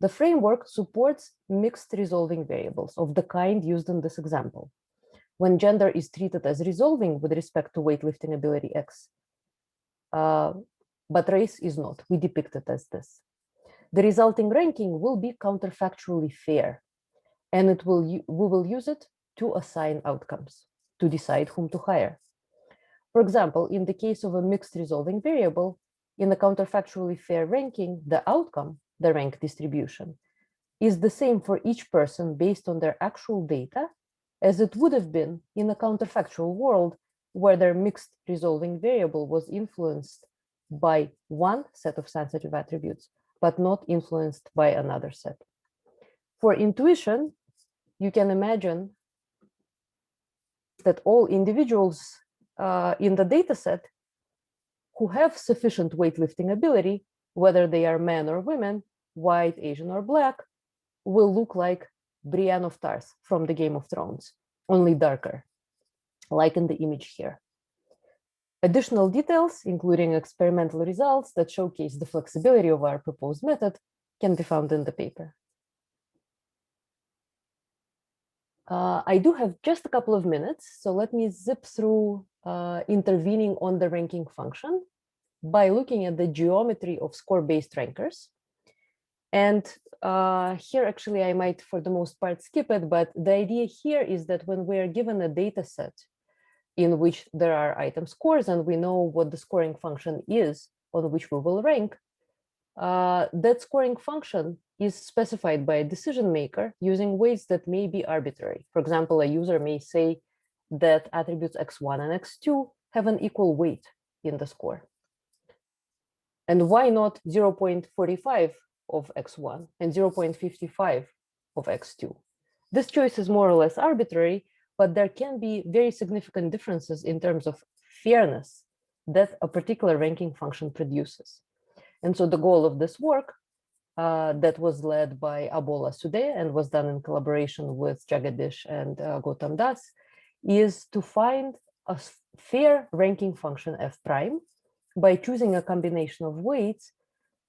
The framework supports mixed resolving variables of the kind used in this example. When gender is treated as resolving with respect to weightlifting ability X, but race is not, we depict it as this. The resulting ranking will be counterfactually fair, and we will use it to assign outcomes, to decide whom to hire. For example, in the case of a mixed resolving variable, in the counterfactually fair ranking, the outcome, the rank distribution, is the same for each person based on their actual data as it would have been in a counterfactual world where their mixed resolving variable was influenced by one set of sensitive attributes, but not influenced by another set. For intuition, you can imagine that all individuals in the data set who have sufficient weightlifting ability, whether they are men or women, white, Asian, or Black, will look like Brienne of Tarth from the Game of Thrones, only darker, like in the image here. Additional details, including experimental results that showcase the flexibility of our proposed method, can be found in the paper. I do have just a couple of minutes, so let me zip through intervening on the ranking function by looking at the geometry of score-based rankers. And here, actually, I might, for the most part, skip it, but the idea here is that when we are given a data set in which there are item scores and we know what the scoring function is on which we will rank, that scoring function is specified by a decision maker using weights that may be arbitrary. For example, a user may say that attributes x1 and x2 have an equal weight in the score. And why not 0.45 of x1 and 0.55 of x2? This choice is more or less arbitrary, but there can be very significant differences in terms of fairness that a particular ranking function produces. And so the goal of this work that was led by Abola Sude and was done in collaboration with Jagadish and Gautam Das is to find a fair ranking function f prime by choosing a combination of weights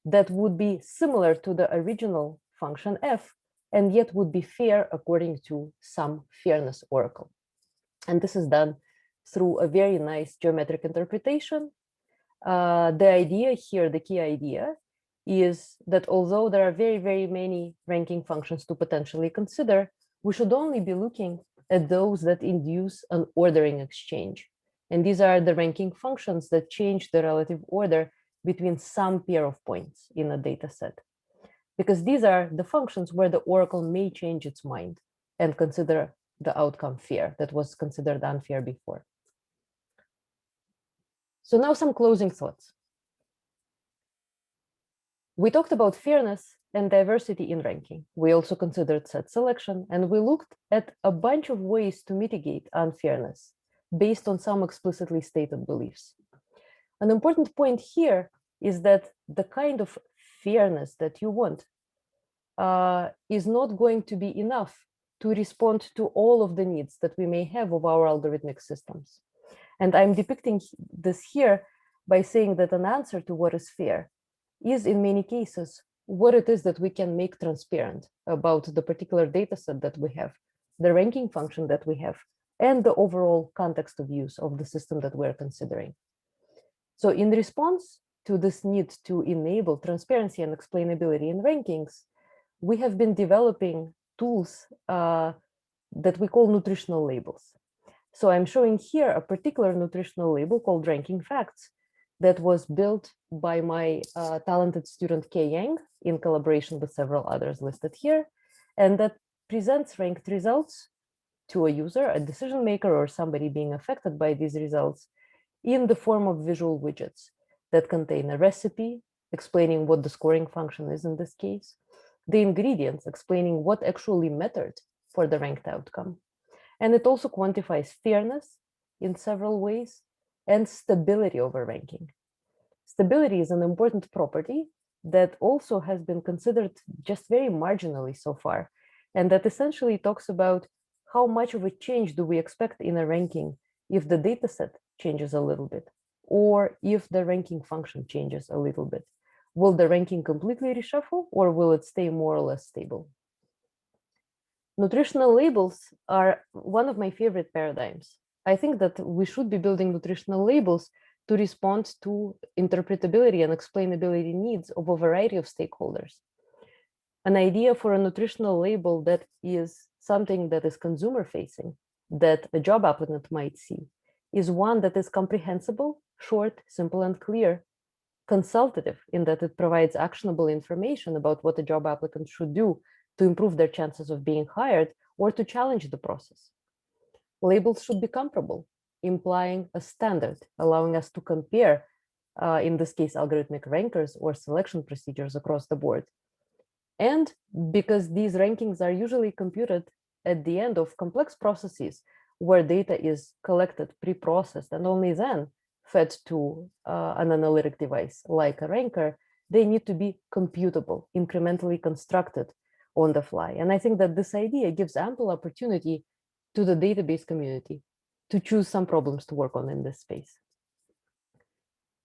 that would be similar to the original function f and yet would be fair according to some fairness oracle. And this is done through a very nice geometric interpretation. The idea here, the key idea, is that although there are very, very many ranking functions to potentially consider, we should only be looking at those that induce an ordering exchange. And these are the ranking functions that change the relative order between some pair of points in a data set. Because these are the functions where the oracle may change its mind and consider the outcome fair that was considered unfair before. So now some closing thoughts. We talked about fairness and diversity in ranking. We also considered set selection, and we looked at a bunch of ways to mitigate unfairness based on some explicitly stated beliefs. An important point here is that the kind of fairness that you want is not going to be enough to respond to all of the needs that we may have of our algorithmic systems. And I'm depicting this here by saying that an answer to what is fair is in many cases what it is that we can make transparent about the particular data set that we have, the ranking function that we have, and the overall context of use of the system that we're considering. So in response to this need to enable transparency and explainability in rankings, we have been developing tools that we call nutritional labels. So I'm showing here a particular nutritional label called Ranking Facts that was built by my talented student Kei Yang in collaboration with several others listed here, and that presents ranked results to a user, a decision maker, or somebody being affected by these results in the form of visual widgets that contain a recipe explaining what the scoring function is in this case, the ingredients explaining what actually mattered for the ranked outcome. And it also quantifies fairness in several ways and stability over ranking. Stability is an important property that also has been considered just very marginally so far, and that essentially talks about how much of a change do we expect in a ranking if the data set changes a little bit, or if the ranking function changes a little bit. Will the ranking completely reshuffle, or will it stay more or less stable? Nutritional labels are one of my favorite paradigms. I think that we should be building nutritional labels to respond to interpretability and explainability needs of a variety of stakeholders. An idea for a nutritional label that is something that is consumer facing, that a job applicant might see, is one that is comprehensible, short, simple, and clear, consultative in that it provides actionable information about what a job applicant should do to improve their chances of being hired or to challenge the process. Labels should be comparable, implying a standard, allowing us to compare, in this case, algorithmic rankers or selection procedures across the board. And because these rankings are usually computed at the end of complex processes where data is collected, pre-processed, and only then fed to an analytic device like a ranker, they need to be computable, incrementally constructed on the fly. And I think that this idea gives ample opportunity to the database community to choose some problems to work on in this space.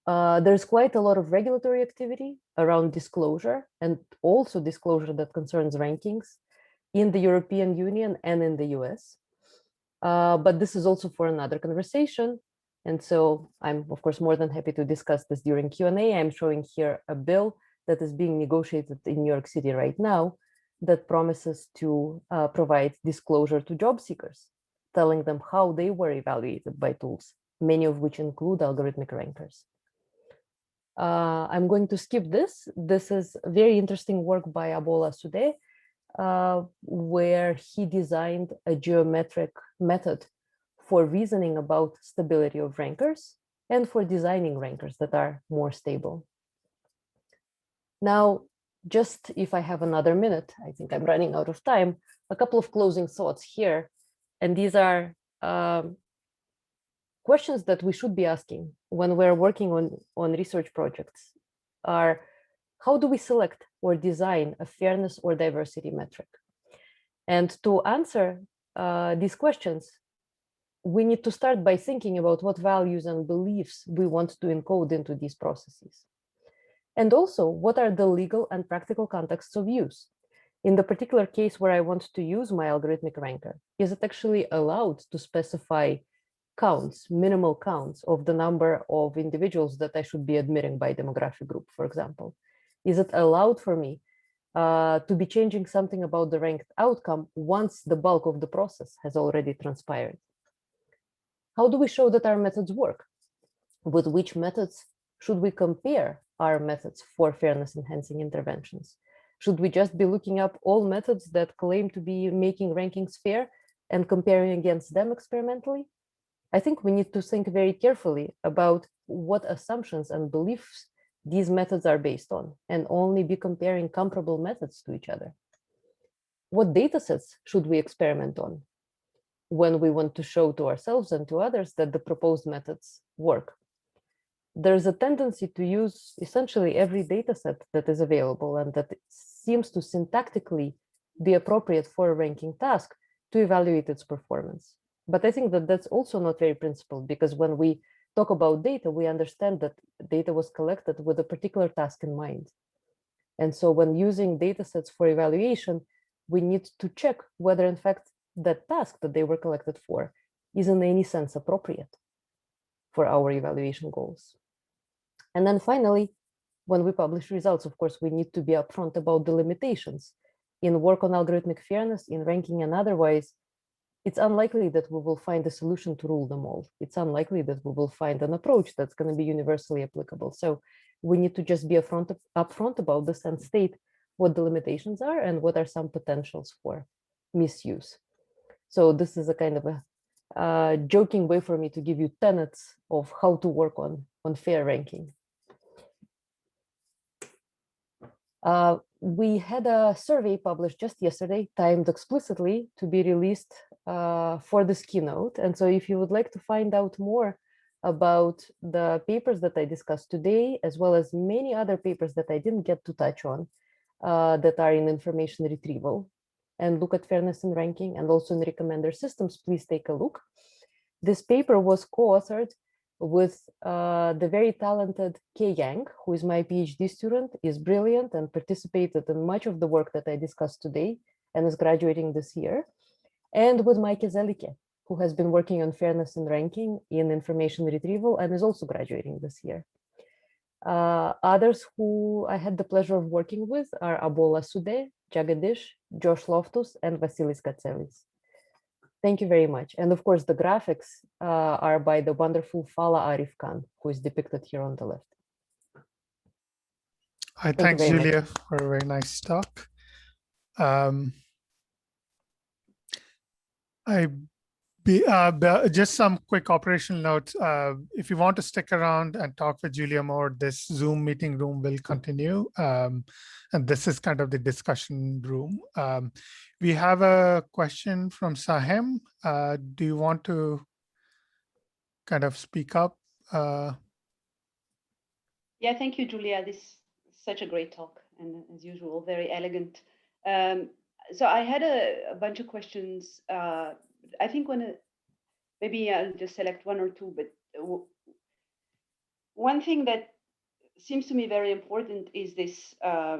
There's quite a lot of regulatory activity around disclosure, and also disclosure that concerns rankings in the European Union and in the US. But this is also for another conversation. And so I'm, of course, more than happy to discuss this during Q&A. I'm showing here a bill that is being negotiated in New York City right now that promises to provide disclosure to job seekers, telling them how they were evaluated by tools, many of which include algorithmic rankers. I'm going to skip this. This is very interesting work by Abola Sude, where he designed a geometric method for reasoning about stability of rankers and for designing rankers that are more stable. Now, just if I have another minute, I think I'm running out of time, a couple of closing thoughts here. And these are questions that we should be asking when we're working on research projects are, how do we select or design a fairness or diversity metric? And to answer these questions, we need to start by thinking about what values and beliefs we want to encode into these processes. And also, what are the legal and practical contexts of use? In the particular case where I want to use my algorithmic ranker, is it actually allowed to specify counts, minimal counts of the number of individuals that I should be admitting by demographic group, for example? Is it allowed for me to be changing something about the ranked outcome once the bulk of the process has already transpired? How do we show that our methods work? With which methods should we compare our methods for fairness enhancing interventions? Should we just be looking up all methods that claim to be making rankings fair and comparing against them experimentally? I think we need to think very carefully about what assumptions and beliefs these methods are based on, and only be comparing comparable methods to each other. What data sets should we experiment on when we want to show to ourselves and to others that the proposed methods work? There's a tendency to use essentially every data set that is available and that seems to syntactically be appropriate for a ranking task to evaluate its performance. But I think that that's also not very principled, because when we talk about data, we understand that data was collected with a particular task in mind. And so when using data sets for evaluation, we need to check whether in fact that task that they were collected for is in any sense appropriate for our evaluation goals. And then finally, when we publish results, of course, we need to be upfront about the limitations. In work on algorithmic fairness, in ranking and otherwise, it's unlikely that we will find a solution to rule them all. It's unlikely that we will find an approach that's going to be universally applicable. So we need to just be upfront about this and state what the limitations are and what are some potentials for misuse. So this is a kind of a joking way for me to give you tenets of how to work on fair ranking. We had a survey published just yesterday, timed explicitly to be released for this keynote. And so if you would like to find out more about the papers that I discussed today, as well as many other papers that I didn't get to touch on that are in information retrieval, and look at fairness in ranking and also in recommender systems, please take a look. This paper was co-authored with the very talented Kei Yang, who is my PhD student, is brilliant and participated in much of the work that I discussed today and is graduating this year, and with Mike Zelike, who has been working on fairness in ranking in information retrieval and is also graduating this year. Others who I had the pleasure of working with are Abola Sude, Jagadish, Josh Loftus, and Vasilis Katselis. Thank you very much. And of course, the graphics are by the wonderful Fala Arif Khan, who is depicted here on the left.
I thank Julia for a very nice talk. Just some quick operational notes. If you want to stick around and talk with Julia more, this Zoom meeting room will continue. And this is kind of the discussion room. We have a question from Sahem. Do you want to kind of speak up?
Yeah, thank you, Julia. This is such a great talk, and as usual, very elegant. So I had a bunch of questions. I think maybe I'll just select one or two, but one thing that seems to me very important is this. I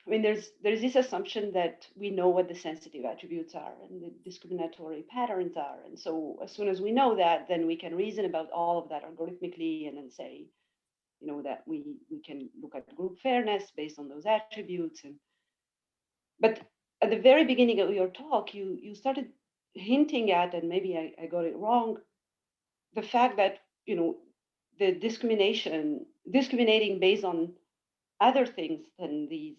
mean, there's this assumption that we know what the sensitive attributes are and the discriminatory patterns are. And so as soon as we know that, then we can reason about all of that algorithmically and then say, you know, that we can look at group fairness based on those attributes. But at the very beginning of your talk, you started hinting at, and maybe I got it wrong, the fact that, you know, the discriminating based on other things than these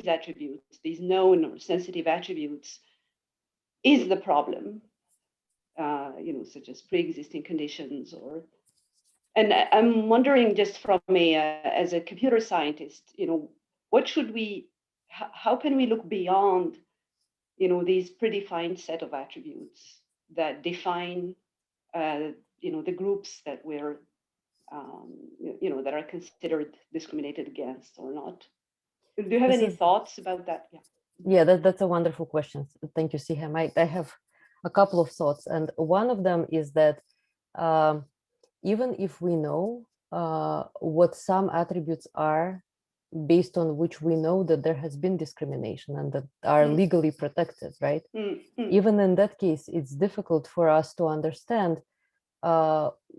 attributes, these known or sensitive attributes, is the problem. You know, such as pre-existing conditions, and I'm wondering, just from as a computer scientist, you know, how can we look beyond, you know, these predefined set of attributes that define, you know, the groups that we're, you know, that are considered discriminated against or not? Do you have any thoughts about that?
Yeah, that's a wonderful question. Thank you, Sihem. I have a couple of thoughts, and one of them is that even if we know what some attributes are based on which we know that there has been discrimination and that are legally protected, right? Even in that case, it's difficult for us to understand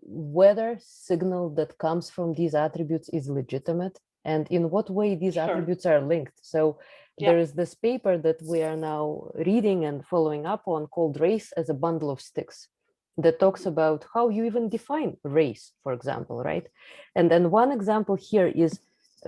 whether signal that comes from these attributes is legitimate and in what way these attributes are linked. So there is this paper that we are now reading and following up on called Race as a Bundle of Sticks that talks about how you even define race, for example, right? And then one example here is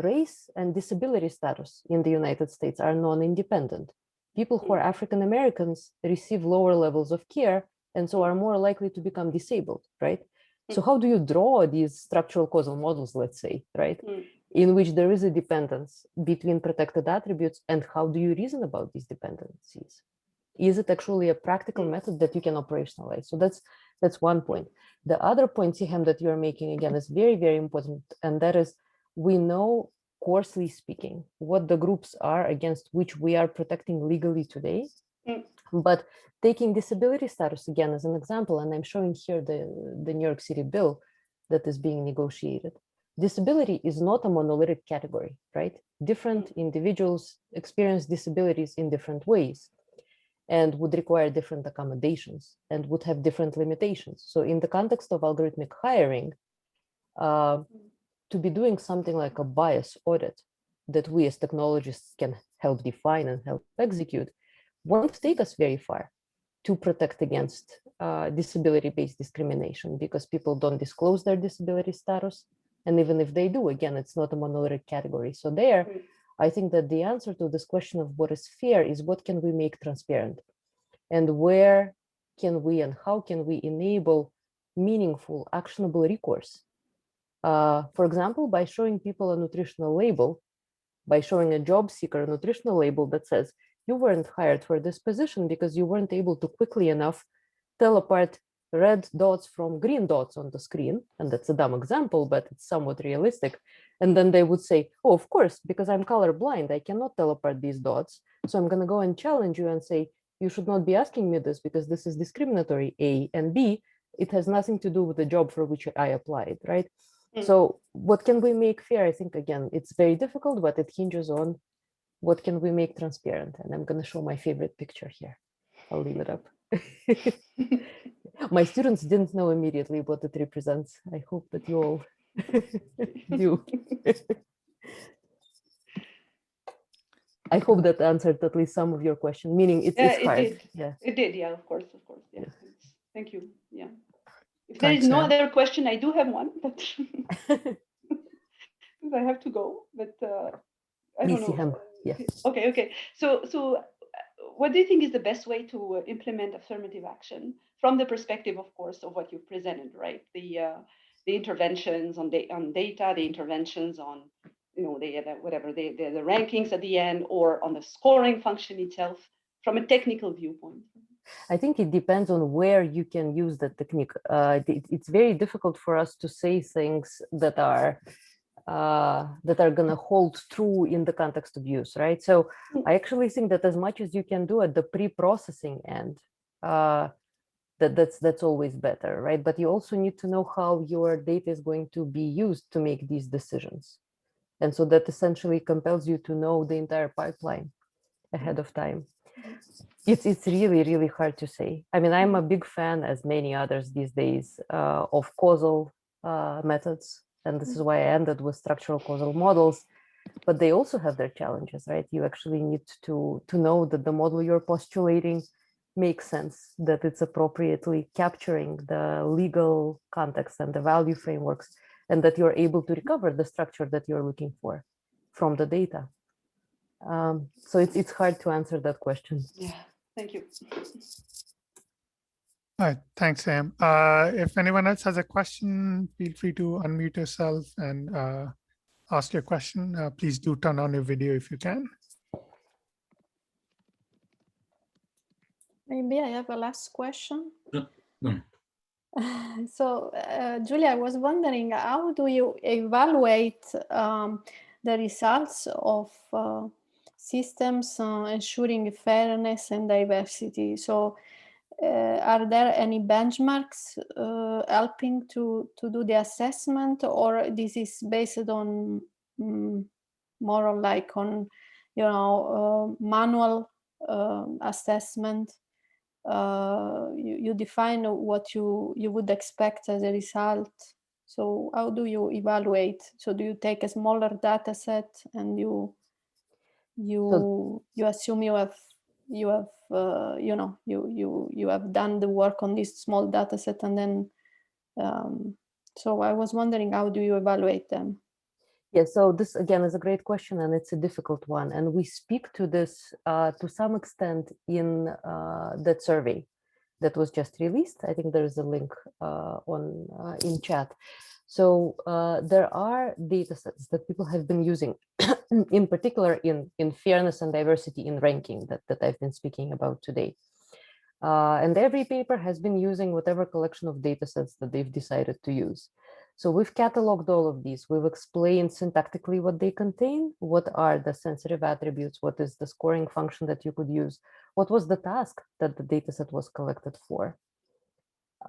race and disability status in the United States are non-independent. People who are African Americans receive lower levels of care and so are more likely to become disabled, right? So how do you draw these structural causal models, let's say, right? In which there is a dependence between protected attributes, and how do you reason about these dependencies? Is it actually a practical method that you can operationalize? So that's one point. The other point, Sihem, that you're making again is very, very important, and that is we know, coarsely speaking, what the groups are against which we are protecting legally today. But taking disability status again as an example, and I'm showing here the New York City bill that is being negotiated. disability is not a monolithic category, right? Different individuals experience disabilities in different ways and would require different accommodations and would have different limitations. So in the context of algorithmic hiring, to be doing something like a bias audit that we as technologists can help define and help execute won't take us very far to protect against disability-based discrimination, because people don't disclose their disability status. And even if they do, again, it's not a monolithic category. So there, I think that the answer to this question of what is fair is what can we make transparent, and where can we and how can we enable meaningful, actionable recourse. For example, by showing people a nutritional label, by showing a job seeker a nutritional label that says, you weren't hired for this position because you weren't able to quickly enough tell apart red dots from green dots on the screen. And that's a dumb example, but it's somewhat realistic. And then they would say, oh, of course, because I'm colorblind, I cannot tell apart these dots. So I'm going to go and challenge you and say, you should not be asking me this because this is discriminatory, A, and B, it has nothing to do with the job for which I applied, right? So what can we make fair? I think, again, it's very difficult, but it hinges on what can we make transparent. And I'm going to show my favorite picture here. I'll leave it up. My students didn't know immediately what it represents. I hope that you all do. I hope that answered at least some of your question, meaning it's hard.
Did.
Yeah,
it did. Yeah, of course. Yeah, thank you. Yeah. If there
Thanks,
is no
Sam.
other question, I do have one, but I have to go. But I don't know.
Yeah.
Okay. So what do you think is the best way to implement affirmative action from the perspective, of course, of what you've presented, right? The interventions on data, the interventions on the rankings at the end, or on the scoring function itself from a technical viewpoint.
I think it depends on where you can use the technique. It's very difficult for us to say things that are going to hold true in the context of use, right? So I actually think that as much as you can do at the pre-processing end, that's always better, right? But you also need to know how your data is going to be used to make these decisions. And so that essentially compels you to know the entire pipeline ahead of time. It's really, really hard to say. I mean, I'm a big fan, as many others these days, of causal methods. And this is why I ended with structural causal models. But they also have their challenges, right? You actually need to know that the model you're postulating makes sense, that it's appropriately capturing the legal context and the value frameworks, and that you're able to recover the structure that you're looking for from the data. So it's hard to answer that question.
Yeah, thank you.
All right, thanks, Sam. If anyone else has a question, feel free to unmute yourself and ask your question. Please do turn on your video if you can.
Maybe I have a last question.
No.
So, Julia, I was wondering, how do you evaluate the results of systems ensuring fairness and diversity? So, are there any benchmarks helping to do the assessment, or this is based on more on like on, manual assessment? You define what you would expect as a result. So how do you evaluate? So do you take a smaller data set and you assume you have done the work on this small data set, and then so I was wondering, how do you evaluate them?
Yeah, so this again is a great question, and it's a difficult one. And we speak to this to some extent in that survey that was just released. I think there is a link in chat. So there are data sets that people have been using, in particular in fairness and diversity in ranking that I've been speaking about today. And every paper has been using whatever collection of data sets that they've decided to use. So we've cataloged all of these. We've explained syntactically what they contain, what are the sensitive attributes, what is the scoring function that you could use, what was the task that the dataset was collected for.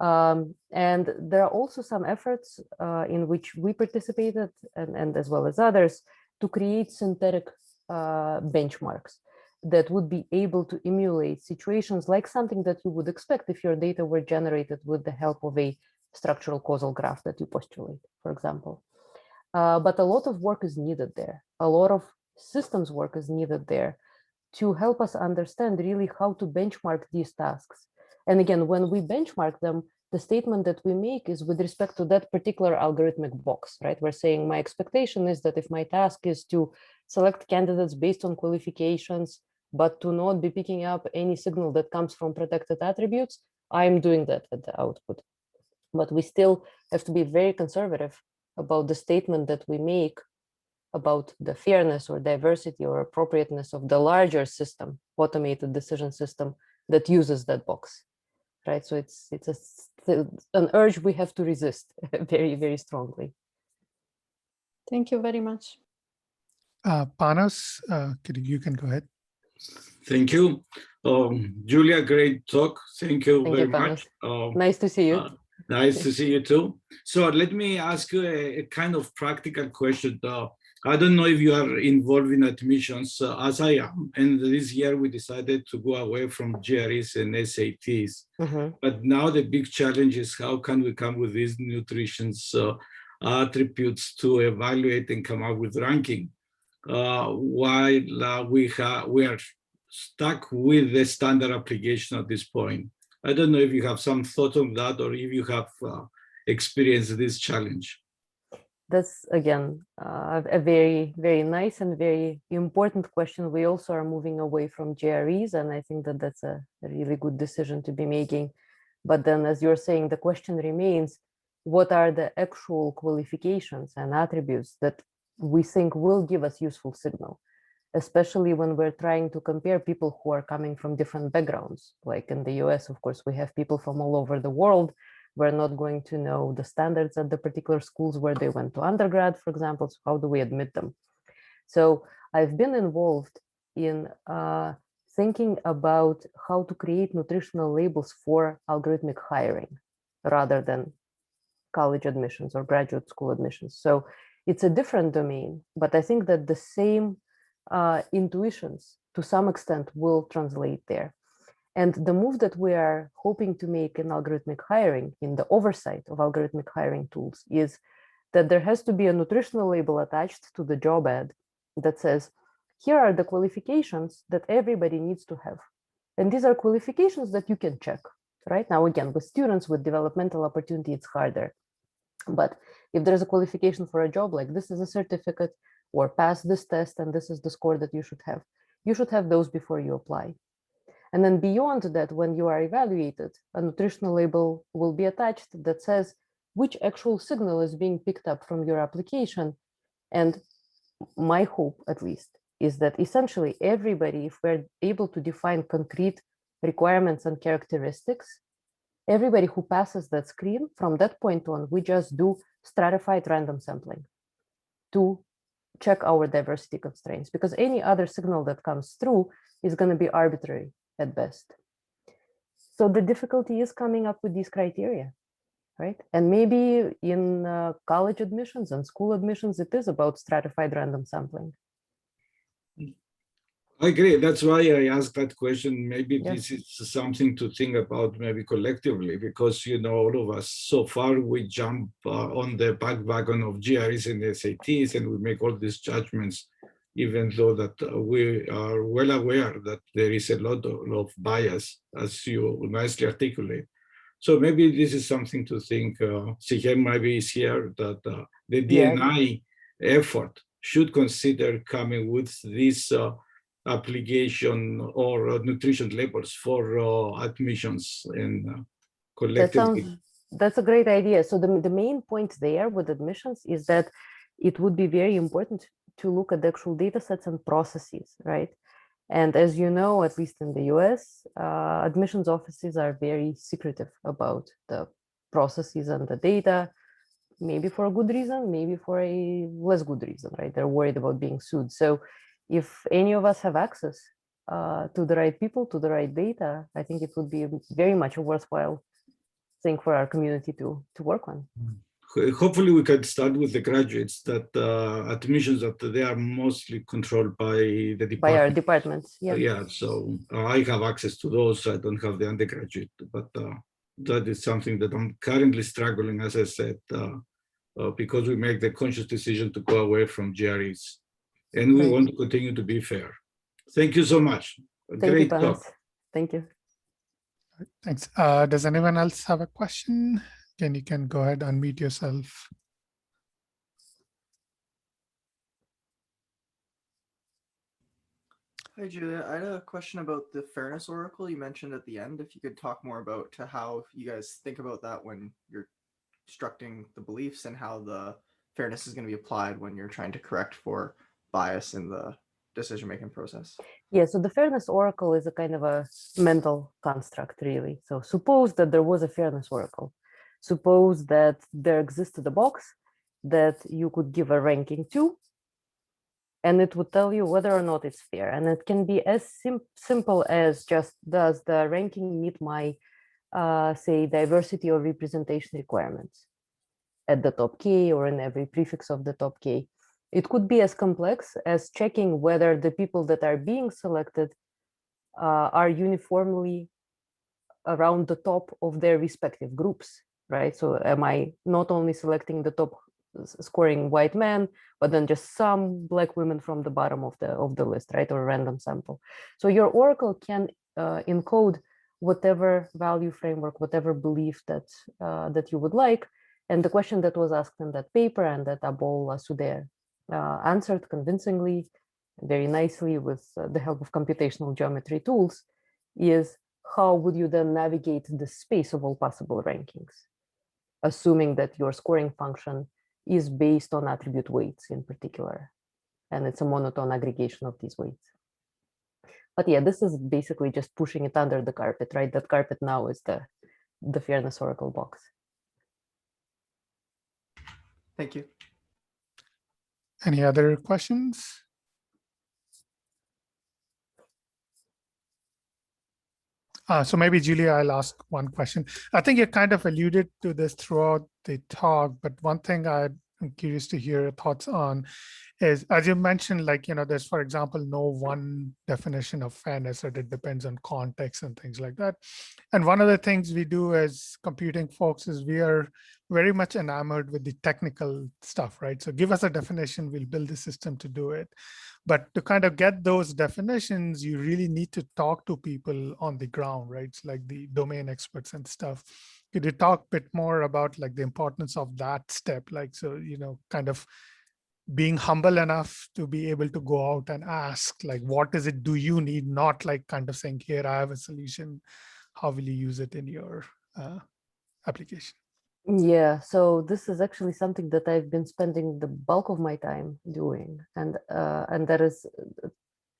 And there are also some efforts in which we participated, and as well as others, to create synthetic benchmarks that would be able to emulate situations like something that you would expect if your data were generated with the help of a structural causal graph that you postulate, for example. But a lot of work is needed there. A lot of systems work is needed there to help us understand really how to benchmark these tasks. And again, when we benchmark them, the statement that we make is with respect to that particular algorithmic box, right? We're saying my expectation is that if my task is to select candidates based on qualifications, but to not be picking up any signal that comes from protected attributes, I'm doing that at the output. But we still have to be very conservative about the statement that we make about the fairness or diversity or appropriateness of the larger system, automated decision system that uses that box, right? So it's an urge we have to resist very, very strongly.
Thank you very much.
Panos, you can go ahead.
Thank you. Julia, great talk. Thank you very much.
Nice to see you.
Nice to see you too. So let me ask you a kind of practical question. I don't know if you are involved in admissions as I am. And this year we decided to go away from GREs and SATs. But now the big challenge is how can we come with these nutrition attributes to evaluate and come up with ranking? While we are stuck with the standard application at this point. I don't know if you have some thought on that or if you have experienced this challenge.
That's, again, a very, very nice and very important question. We also are moving away from GREs, and I think that that's a really good decision to be making. But then, as you're saying, the question remains, what are the actual qualifications and attributes that we think will give us useful signal, especially when we're trying to compare people who are coming from different backgrounds. Like in the US, of course, we have people from all over the world. We're not going to know the standards at the particular schools where they went to undergrad, for example. So how do we admit them? So I've been involved in thinking about how to create nutritional labels for algorithmic hiring rather than college admissions or graduate school admissions. So it's a different domain, but I think that the same intuitions to some extent will translate there. And the move that we are hoping to make in algorithmic hiring, in the oversight of algorithmic hiring tools, is that there has to be a nutritional label attached to the job ad that says, here are the qualifications that everybody needs to have. And these are qualifications that you can check, right? Now, again, with students with developmental opportunity, it's harder. But if there's a qualification for a job, like this is a certificate or pass this test, and this is the score that you should have those before you apply. And then beyond that, when you are evaluated, a nutritional label will be attached that says which actual signal is being picked up from your application. And my hope, at least, is that essentially everybody, if we're able to define concrete requirements and characteristics, everybody who passes that screen, from that point on, we just do stratified random sampling to check our diversity constraints, because any other signal that comes through is going to be arbitrary at best. So the difficulty is coming up with these criteria, right? And maybe in college admissions and school admissions, it is about stratified random sampling.
I agree. That's why I asked that question. Maybe this is something to think about, maybe collectively, because, you know, all of us, so far we jump on the bandwagon of GREs and SATs, and we make all these judgments, even though that we are well aware that there is a lot of bias, as you nicely articulate. So maybe this is something to think. Sihem maybe is here, that the DNI effort should consider coming with this application or nutrition labels for admissions and collectively.
That's a great idea. So the main point there with admissions is that it would be very important to look at the actual data sets and processes, right? And as you know, at least in the US, admissions offices are very secretive about the processes and the data, maybe for a good reason, maybe for a less good reason, right? They're worried about being sued. So if any of us have access to the right people, to the right data, I think it would be very much a worthwhile thing for our community to work on.
Hopefully we can start with the graduates that admissions that they are mostly controlled by the department.
By our departments, yeah.
Yeah, so I have access to those. I don't have the undergraduate, but that is something that I'm currently struggling, as I said, because we make the conscious decision to go away from GREs, and we want to continue to be fair. Thank you so much. Great talk.
Thank you.
Thanks. Does anyone else have a question? You can go ahead, unmute yourself.
Hi, Julia. I had a question about the fairness oracle you mentioned at the end. If you could talk more about how you guys think about that when you're constructing the beliefs and how the fairness is going to be applied when you're trying to correct for bias in the decision-making process.
Yeah, so the fairness oracle is a kind of a mental construct, really. So suppose that there was a fairness oracle. Suppose that there existed a box that you could give a ranking to, and it would tell you whether or not it's fair. And it can be as simple as just, does the ranking meet my, say, diversity or representation requirements at the top K or in every prefix of the top K. It could be as complex as checking whether the people that are being selected are uniformly around the top of their respective groups, right? So am I not only selecting the top scoring white men, but then just some black women from the bottom of the list, right? Or a random sample. So your oracle can encode whatever value framework, whatever belief that that you would like. And the question that was asked in that paper and that Abol Asuder answered convincingly, very nicely with the help of computational geometry tools is, how would you then navigate the space of all possible rankings, assuming that your scoring function is based on attribute weights in particular, and it's a monotone aggregation of these weights. But yeah, this is basically just pushing it under the carpet, right? That carpet now is the fairness oracle box.
Thank you.
Any other questions? So maybe, Julia, I'll ask one question. I think you kind of alluded to this throughout the talk, but one thing I'm curious to hear your thoughts on is, as you mentioned, like, there's, for example, no one definition of fairness, that it depends on context and things like that. And one of the things we do as computing folks is we are very much enamored with the technical stuff, right? So give us a definition, we'll build the system to do it. But to kind of get those definitions, you really need to talk to people on the ground, right? It's like the domain experts and stuff. Could you talk a bit more about like the importance of that step? Like, so, kind of being humble enough to be able to go out and ask, like, what is it do you need? Not like kind of saying, here, I have a solution. How will you use it in your application?
Yeah, so this is actually something that I've been spending the bulk of my time doing, and that is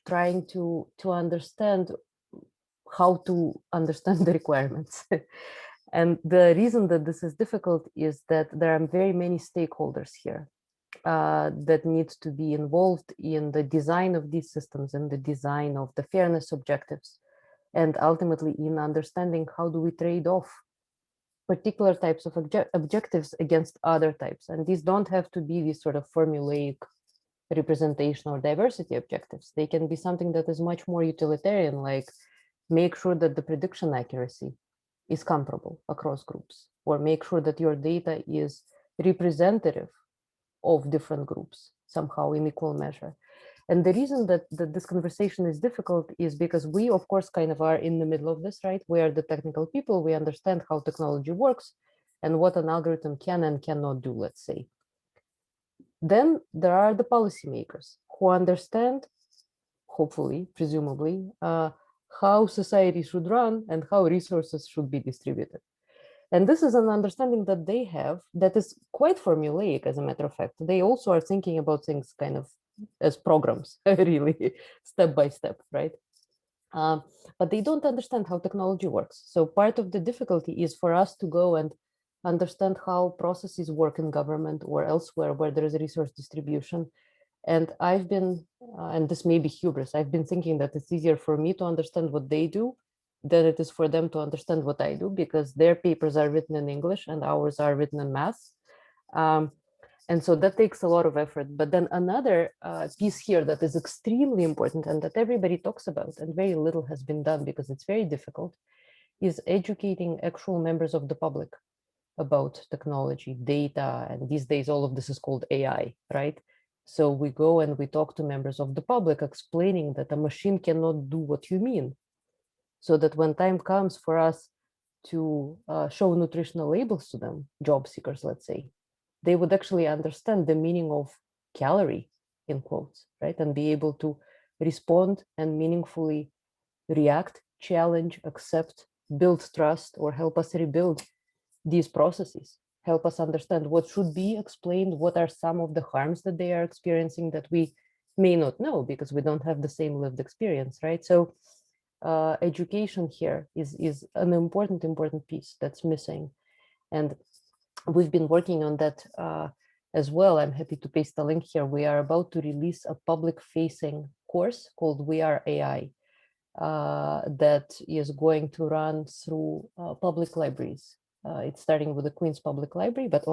trying to understand how to understand the requirements. And the reason that this is difficult is that there are very many stakeholders here that need to be involved in the design of these systems and the design of the fairness objectives, and ultimately in understanding how do we trade off particular types of objectives against other types. And these don't have to be these sort of formulaic representation or diversity objectives. They can be something that is much more utilitarian, like make sure that the prediction accuracy is comparable across groups, or make sure that your data is representative of different groups somehow in equal measure. And the reason that this conversation is difficult is because we, of course, kind of are in the middle of this, right? We are the technical people. We understand how technology works and what an algorithm can and cannot do, let's say. Then there are the policymakers who understand, hopefully, presumably, how society should run and how resources should be distributed. And this is an understanding that they have that is quite formulaic, as a matter of fact. They also are thinking about things kind of as programs, really, step by step, right? But they don't understand how technology works. So part of the difficulty is for us to go and understand how processes work in government or elsewhere where there is a resource distribution. And I've been, and this may be hubris, I've been thinking that it's easier for me to understand what they do than it is for them to understand what I do, because their papers are written in English and ours are written in math. And so that takes a lot of effort. But then another piece here that is extremely important and that everybody talks about and very little has been done because it's very difficult is educating actual members of the public about technology, data, and these days all of this is called AI, right? So we go and we talk to members of the public explaining that a machine cannot do what you mean, so that when time comes for us to show nutritional labels to them, job seekers, let's say, they would actually understand the meaning of calorie in quotes, right? And be able to respond and meaningfully react, challenge, accept, build trust, or help us rebuild these processes, help us understand what should be explained, what are some of the harms that they are experiencing that we may not know because we don't have the same lived experience, right? So education here is an important piece that's missing. And we've been working on that as well. I'm happy to paste the link here. We are about to release a public-facing course called We Are AI that is going to run through public libraries. It's starting with the Queen's Public Library, but